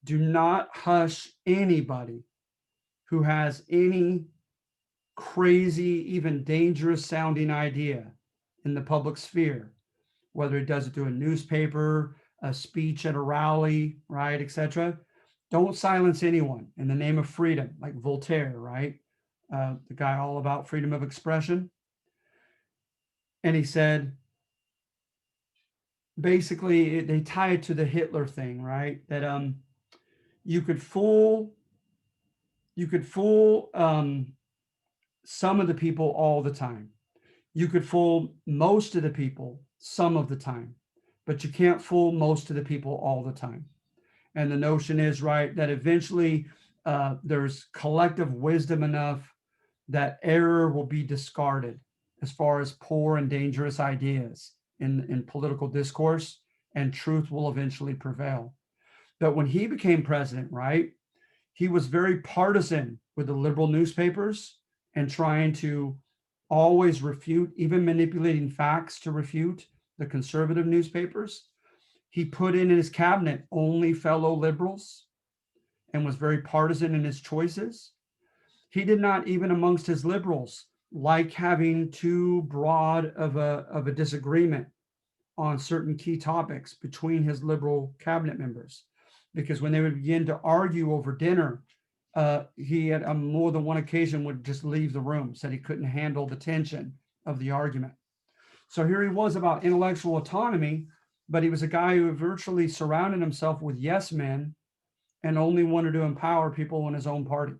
do not hush anybody who has any crazy, even dangerous sounding idea in the public sphere, whether he does it through a newspaper, a speech at a rally, right, etc. Don't silence anyone in the name of freedom, like Voltaire, right? The guy all about freedom of expression. And he said, basically, they tie it to the Hitler thing, right? That you could fool some of the people all the time. You could fool most of the people some of the time, but you can't fool most of the people all the time. And the notion is, right, that eventually there's collective wisdom enough that error will be discarded as far as poor and dangerous ideas in political discourse, and truth will eventually prevail. But when he became president, right, he was very partisan with the liberal newspapers and trying to always refute, even manipulating facts to refute the conservative newspapers. He put in his cabinet only fellow liberals and was very partisan in his choices. He did not, even amongst his liberals, like having too broad of a disagreement on certain key topics between his liberal cabinet members, because when they would begin to argue over dinner, he had on more than one occasion would just leave the room, said he couldn't handle the tension of the argument. So here he was about intellectual autonomy, but he was a guy who virtually surrounded himself with yes men and only wanted to empower people in his own party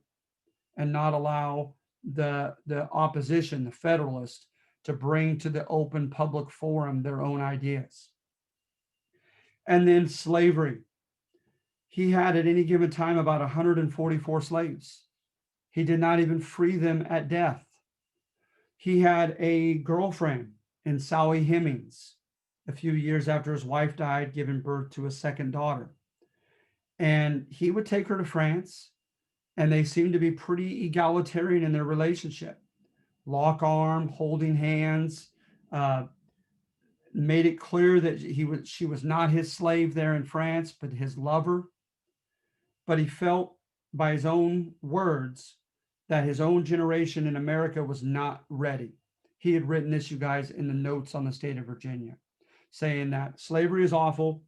and not allow the opposition, the Federalists, to bring to the open public forum their own ideas. And then slavery. He had at any given time about 144 slaves. He did not even free them at death. He had a girlfriend in Sally Hemings, a few years after his wife died, giving birth to a second daughter. And he would take her to France, and they seemed to be pretty egalitarian in their relationship. Lock arm, holding hands, uh, made it clear that she was not his slave there in France, but his lover. But he felt by his own words that his own generation in America was not ready. He had written this, you guys, in the notes on the state of Virginia, saying that slavery is awful,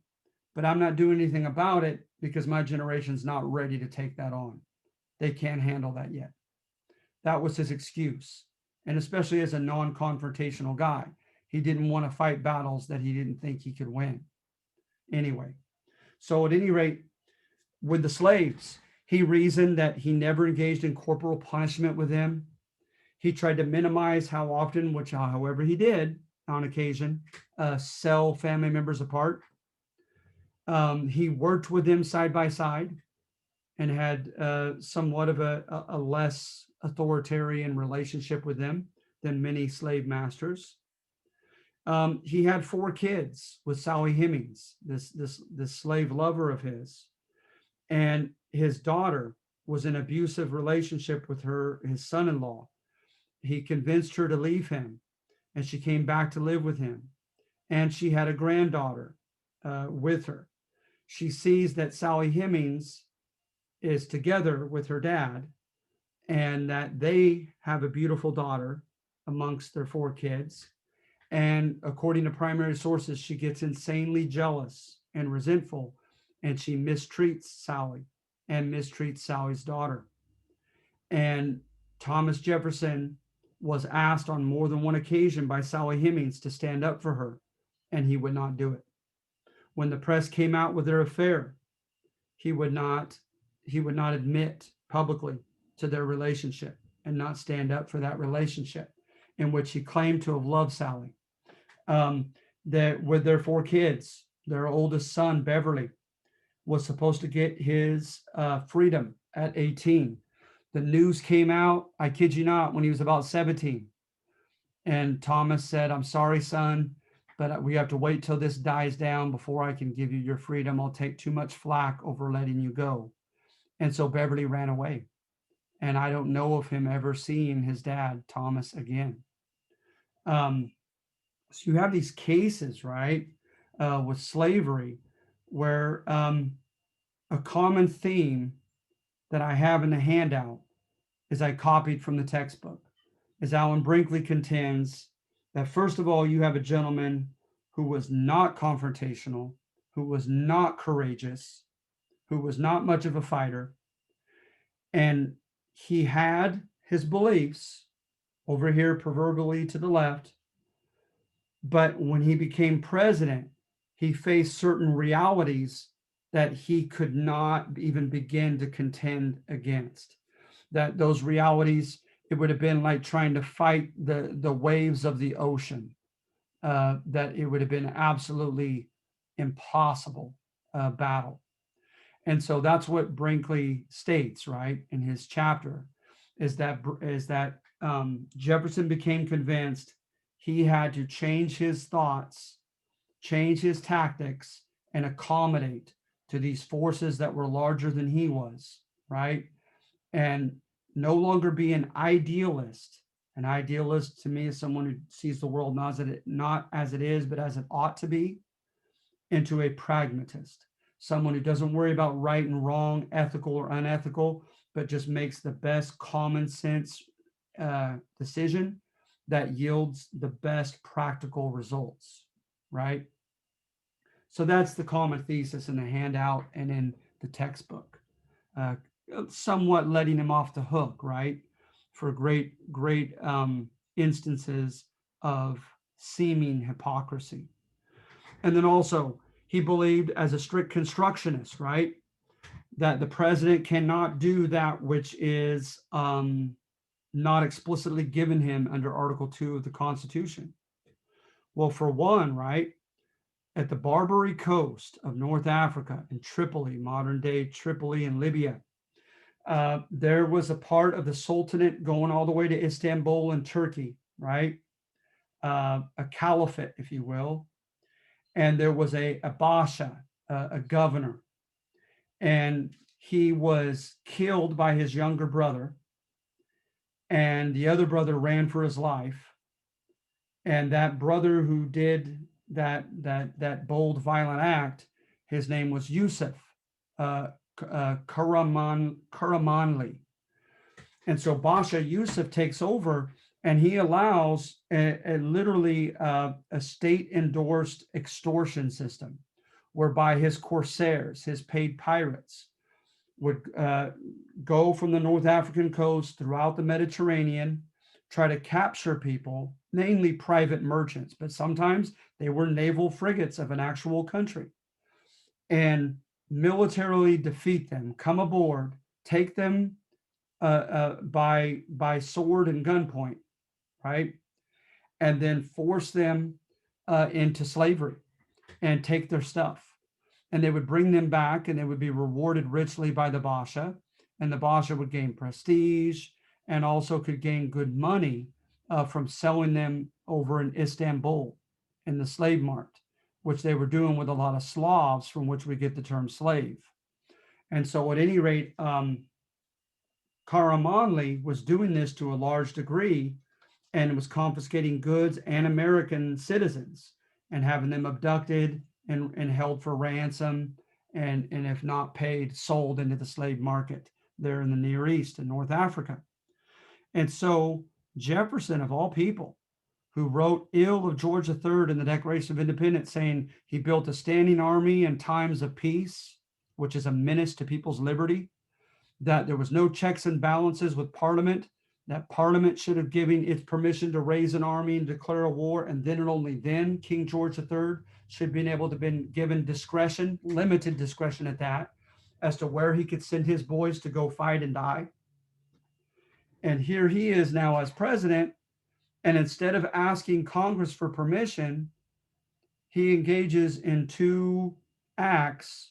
but I'm not doing anything about it because my generation's not ready to take that on. They can't handle that yet. That was his excuse. And especially as a non-confrontational guy, he didn't want to fight battles that he didn't think he could win. Anyway, so at any rate, with the slaves, he reasoned that he never engaged in corporal punishment with them. He tried to minimize how often, which however he did on occasion, sell family members apart. He worked with them side by side and had somewhat of a less authoritarian relationship with them than many slave masters. He had 4 kids with Sally Hemings, this slave lover of his, and his daughter was in an abusive relationship with his son-in-law. He convinced her to leave him, and she came back to live with him. And she had a granddaughter with her. She sees that Sally Hemings is together with her dad, and that they have a beautiful daughter amongst their 4 kids. And according to primary sources, she gets insanely jealous and resentful, and she mistreats Sally and mistreats Sally's daughter. And Thomas Jefferson was asked on more than one occasion by Sally Hemings to stand up for her, and he would not do it. When the press came out with their affair, he would not admit publicly to their relationship and not stand up for that relationship in which he claimed to have loved Sally. That with their 4 kids, their oldest son, Beverly, was supposed to get his freedom at 18. The news came out, I kid you not, when he was about 17. And Thomas said, "I'm sorry, son, but we have to wait till this dies down before I can give you your freedom. I'll take too much flack over letting you go." And so Beverly ran away. And I don't know of him ever seeing his dad, Thomas, again. So you have these cases, right, with slavery, where a common theme that I have in the handout is I copied from the textbook, is Alan Brinkley contends that first of all, you have a gentleman who was not confrontational, who was not courageous, who was not much of a fighter, and he had his beliefs over here proverbially to the left, but when he became president, he faced certain realities that he could not even begin to contend against. That those realities, it would have been like trying to fight the waves of the ocean. That it would have been absolutely impossible battle. And so that's what Brinkley states, right, in his chapter, is that Jefferson became convinced he had to change his thoughts, change his tactics, and accommodate to these forces that were larger than he was, right? And no longer be an idealist. An idealist to me is someone who sees the world not as it is, but as it ought to be, into a pragmatist, someone who doesn't worry about right and wrong, ethical or unethical, but just makes the best common sense decision that yields the best practical results, right? So that's the common thesis in the handout and in the textbook, somewhat letting him off the hook, right, for great instances of seeming hypocrisy. And then also, he believed as a strict constructionist, right, that the president cannot do that which is not explicitly given him under Article 2 of the Constitution. Well, for one, right, at the Barbary coast of North Africa in Tripoli, modern day Tripoli and Libya, there was a part of the Sultanate going all the way to Istanbul in Turkey, right? A caliphate, if you will. and there was a basha, a governor, and he was killed by his younger brother, and the other brother ran for his life. And that brother who did that bold, violent act, his name was Yusuf Karamanli. And so Basha Yusuf takes over, and he allows literally a state-endorsed extortion system, whereby his corsairs, his paid pirates, would go from the North African coast throughout the Mediterranean, try to capture people, mainly private merchants, but sometimes they were naval frigates of an actual country, and militarily defeat them, come aboard, take them by sword and gunpoint, right? And then force them into slavery and take their stuff. And they would bring them back, and they would be rewarded richly by the Basha. And the Basha would gain prestige and also could gain good money from selling them over in Istanbul in the slave mart, which they were doing with a lot of Slavs, from which we get the term slave. And so at any rate, Karamanli was doing this to a large degree, and was confiscating goods and American citizens and having them abducted and held for ransom, and if not paid, sold into the slave market there in the Near East and North Africa. And so Jefferson, of all people, who wrote ill of George III in the Declaration of Independence, saying he built a standing army in times of peace, which is a menace to people's liberty, that there was no checks and balances with Parliament, that Parliament should have given its permission to raise an army and declare a war, and then and only then King George III should have been able to have been given discretion, limited discretion at that, as to where he could send his boys to go fight and die. And here he is now as president, and instead of asking Congress for permission, he engages in two acts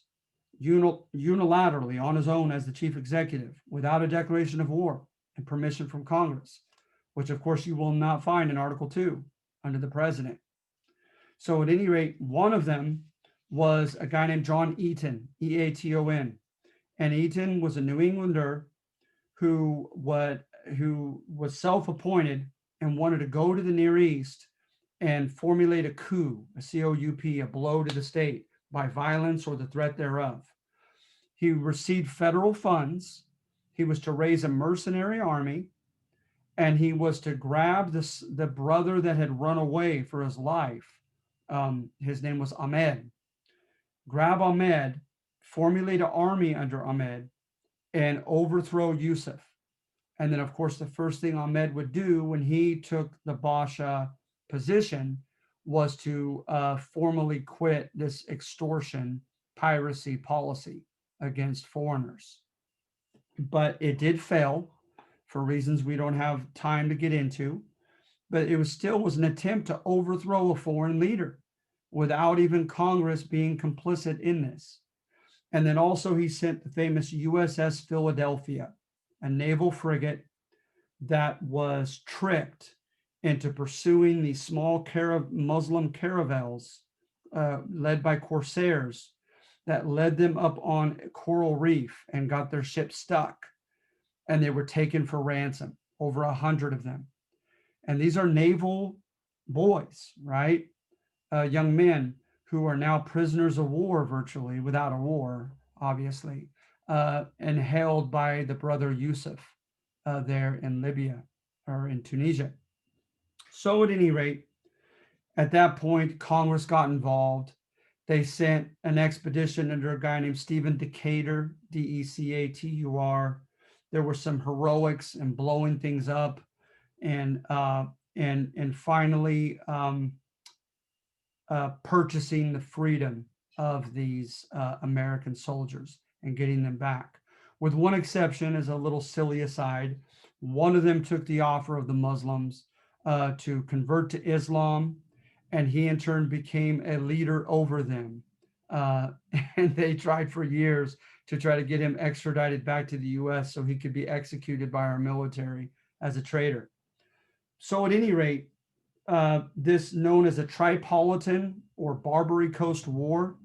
unilaterally on his own as the chief executive, without a declaration of war and permission from Congress, which of course you will not find in Article 2 under the president. So at any rate, one of them was a guy named John Eaton, Eaton. And Eaton was a New Englander who was self-appointed and wanted to go to the Near East and formulate a coup, a COUP, a blow to the state by violence or the threat thereof. He received federal funds. He was to raise a mercenary army, and he was to grab the brother that had run away for his life. His name was Ahmed. Grab Ahmed, formulate an army under Ahmed, and overthrow Yusuf. And then, of course, the first thing Ahmed would do when he took the Basha position was to formally quit this extortion, piracy policy against foreigners. But it did fail for reasons we don't have time to get into. But it was an attempt to overthrow a foreign leader without even Congress being complicit in this. And then also he sent the famous USS Philadelphia, a naval frigate that was tricked into pursuing these small Muslim caravels led by corsairs that led them up on Coral Reef and got their ship stuck. And they were taken for ransom, over 100 of them. And these are naval boys, right? Young men who are now prisoners of war, virtually, without a war, obviously, and held by the brother Yusuf there in Libya or in Tunisia. So at any rate, at that point, Congress got involved. They sent an expedition under a guy named Stephen Decatur, Decatur. There were some heroics and blowing things up, and finally purchasing the freedom of these American soldiers and getting them back. With one exception, as a little silly aside, one of them took the offer of the Muslims to convert to Islam, and he in turn became a leader over them. And they tried for years to try to get him extradited back to the US so he could be executed by our military as a traitor. So at any rate, this known as a Tripolitan or Barbary Coast War,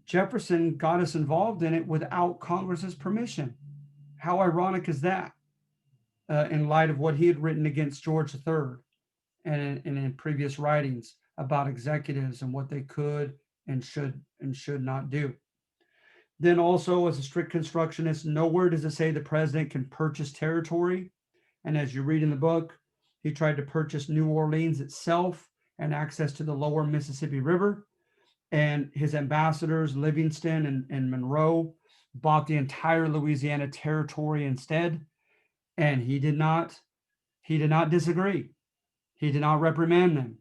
Jefferson got us involved in it without Congress's permission. How ironic is that, in light of what he had written against George III and in previous writings about executives and what they could and should not do. Then also, as a strict constructionist, nowhere does it say the president can purchase territory. And as you read in the book, he tried to purchase New Orleans itself and access to the lower Mississippi River. And his ambassadors, Livingston and Monroe, bought the entire Louisiana territory instead. And he did not disagree. He did not reprimand them.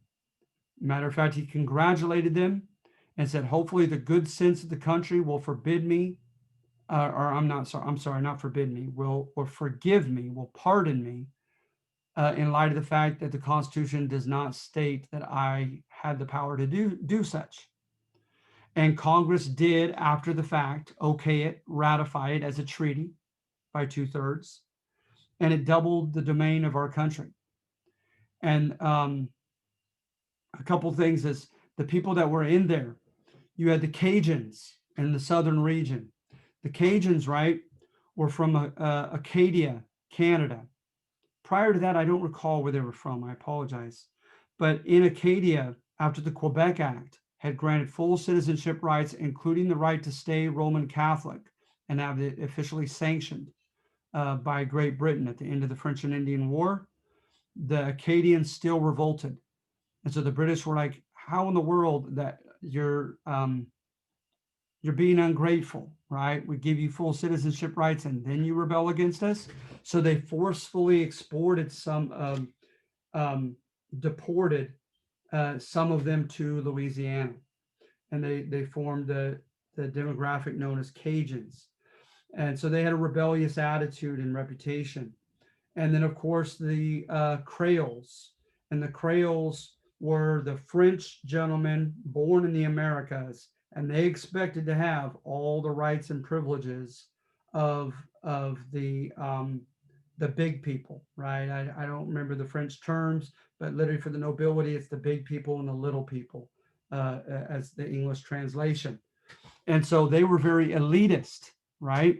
Matter of fact, he congratulated them and said, hopefully the good sense of the country will forbid me, not forbid me, will forgive me, will pardon me, in light of the fact that the Constitution does not state that I had the power to do such. And Congress did, after the fact, okay it, ratify it as a treaty by 2/3, and it doubled the domain of our country. And a couple things is the people that were in there. You had the Cajuns in the southern region. The Cajuns, right, were from Acadia, Canada. Prior to that, I don't recall where they were from. I apologize. But in Acadia, after the Quebec Act had granted full citizenship rights, including the right to stay Roman Catholic, and have it officially sanctioned by Great Britain at the end of the French and Indian War, the Acadians still revolted. And so the British were like, how in the world that you're being ungrateful, right? We give you full citizenship rights and then you rebel against us. So they forcefully exported deported some of them to Louisiana. And they formed the demographic known as Cajuns. And so they had a rebellious attitude and reputation. And then, of course, the Creoles. And the Creoles were the French gentlemen born in the Americas, and they expected to have all the rights and privileges of the big people, right? I don't remember the French terms, but literally for the nobility, it's the big people and the little people, as the English translation. And so they were very elitist, right?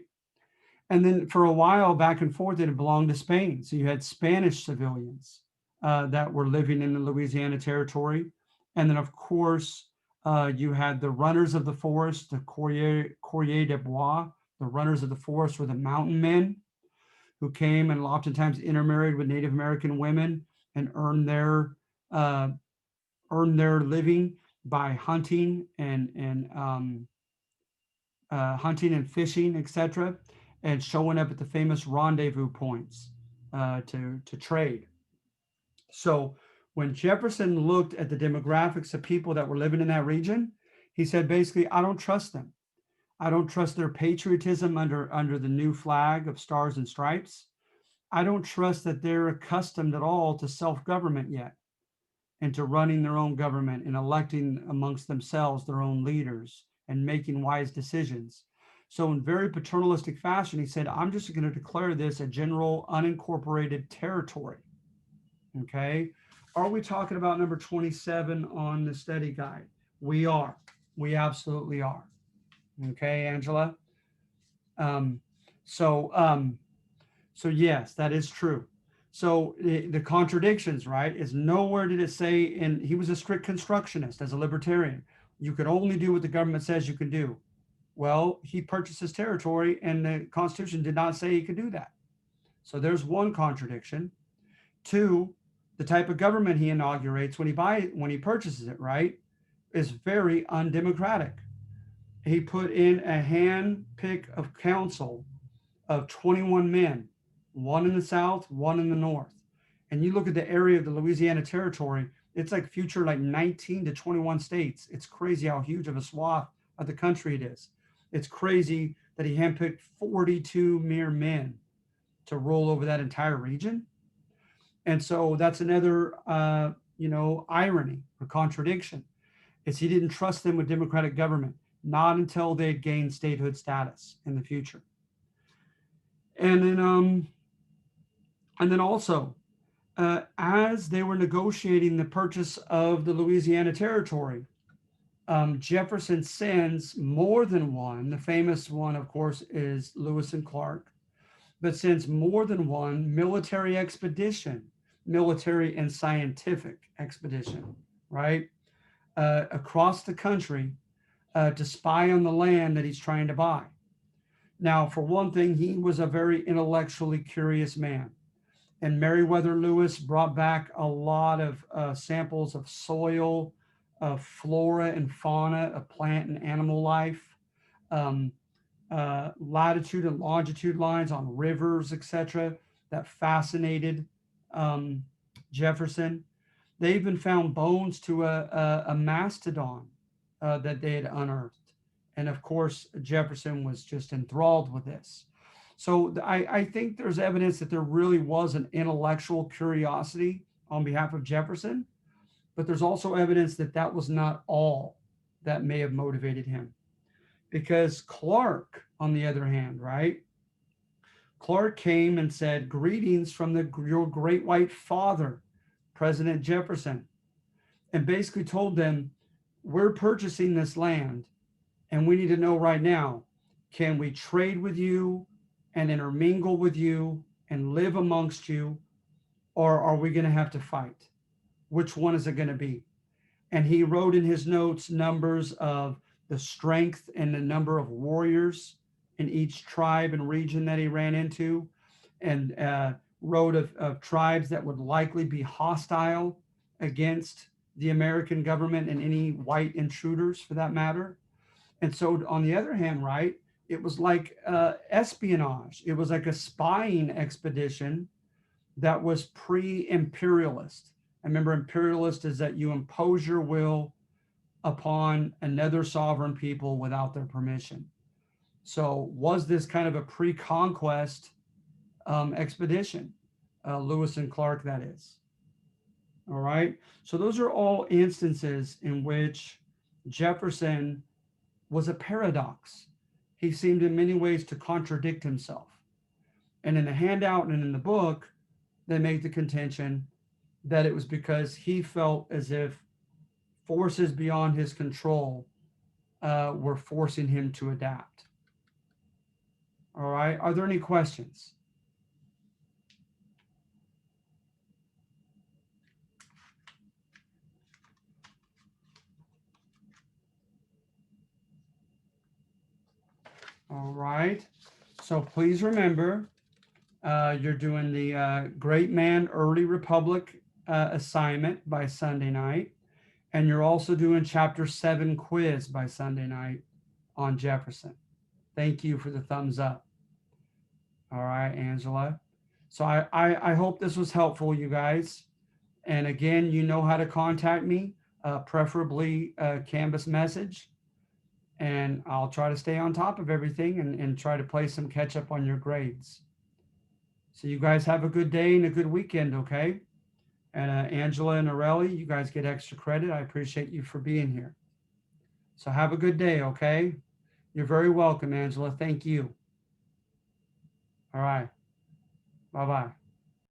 And then for a while, back and forth, it belonged to Spain. So you had Spanish civilians that were living in the Louisiana territory. And then, of course, you had the runners of the forest, the courriers de bois. The runners of the forest were the mountain men who came and oftentimes intermarried with Native American women and earned their living by hunting and fishing, etc., and showing up at the famous rendezvous points to trade. So when Jefferson looked at the demographics of people that were living in that region, he said, basically, I don't trust them. I don't trust their patriotism under the new flag of stars and stripes. I don't trust that they're accustomed at all to self-government yet and to running their own government and electing amongst themselves their own leaders and making wise decisions. So in very paternalistic fashion, he said, I'm just going to declare this a general unincorporated territory. Okay. Are we talking about number 27 on the study guide? We are. We absolutely are. Okay, Angela. So yes, that is true. So the contradictions, right, is nowhere did it say, and he was a strict constructionist as a libertarian. You could only do what the government says you can do. Well, he purchased his territory and the Constitution did not say he could do that. So there's one contradiction. Two, the type of government he inaugurates when he purchases it, right, is very undemocratic. He put in a hand pick of council of 21 men, one in the South, one in the North. And you look at the area of the Louisiana territory, it's like future like 19 to 21 states. It's crazy how huge of a swath of the country it is. It's crazy that he handpicked 42 mere men to rule over that entire region. And so that's another, irony or contradiction, is he didn't trust them with democratic government, not until they had gained statehood status in the future. And then also, as they were negotiating the purchase of the Louisiana territory, Jefferson sends more than one. The famous one, of course, is Lewis and Clark, but sends more than one military expedition, military and scientific expedition, right? Across the country to spy on the land that he's trying to buy. Now, for one thing, he was a very intellectually curious man. And Meriwether Lewis brought back a lot of samples of soil, of flora and fauna, of plant and animal life, um, latitude and longitude lines on rivers, etc., that fascinated um, Jefferson. They even found bones to a mastodon that they had unearthed. And of course, Jefferson was just enthralled with this. So I think there's evidence that there really was an intellectual curiosity on behalf of Jefferson, but there's also evidence that that was not all that may have motivated him. Because Clark, on the other hand, right? Clark came and said, "Greetings from your great white father, President Jefferson," and basically told them, "We're purchasing this land, and we need to know right now, can we trade with you and intermingle with you and live amongst you, or are we going to have to fight? Which one is it going to be?" And he wrote in his notes numbers of the strength and the number of warriors in each tribe and region that he ran into, and wrote of tribes that would likely be hostile against the American government and any white intruders for that matter. And so, on the other hand, right, it was like espionage. It was like a spying expedition that was pre-imperialist. I remember imperialist is that you impose your will upon another sovereign people without their permission. So was this kind of a pre-conquest expedition? Lewis and Clark, that is. All right. So those are all instances in which Jefferson was a paradox. He seemed in many ways to contradict himself. And in the handout and in the book, they make the contention that it was because he felt as if forces beyond his control were forcing him to adapt. All right. Are there any questions? All right. So please remember, you're doing the Great Man Early Republic assignment by Sunday night. And you're also doing chapter 7 quiz by Sunday night on Jefferson. Thank you for the thumbs up. All right, Angela. So I hope this was helpful, you guys. And again, you know how to contact me, preferably Canvas message. And I'll try to stay on top of everything and try to play some catch up on your grades. So you guys have a good day and a good weekend, okay? And Angela and Areli, you guys get extra credit. I appreciate you for being here. So have a good day, okay? You're very welcome, Angela. Thank you. All right. Bye-bye.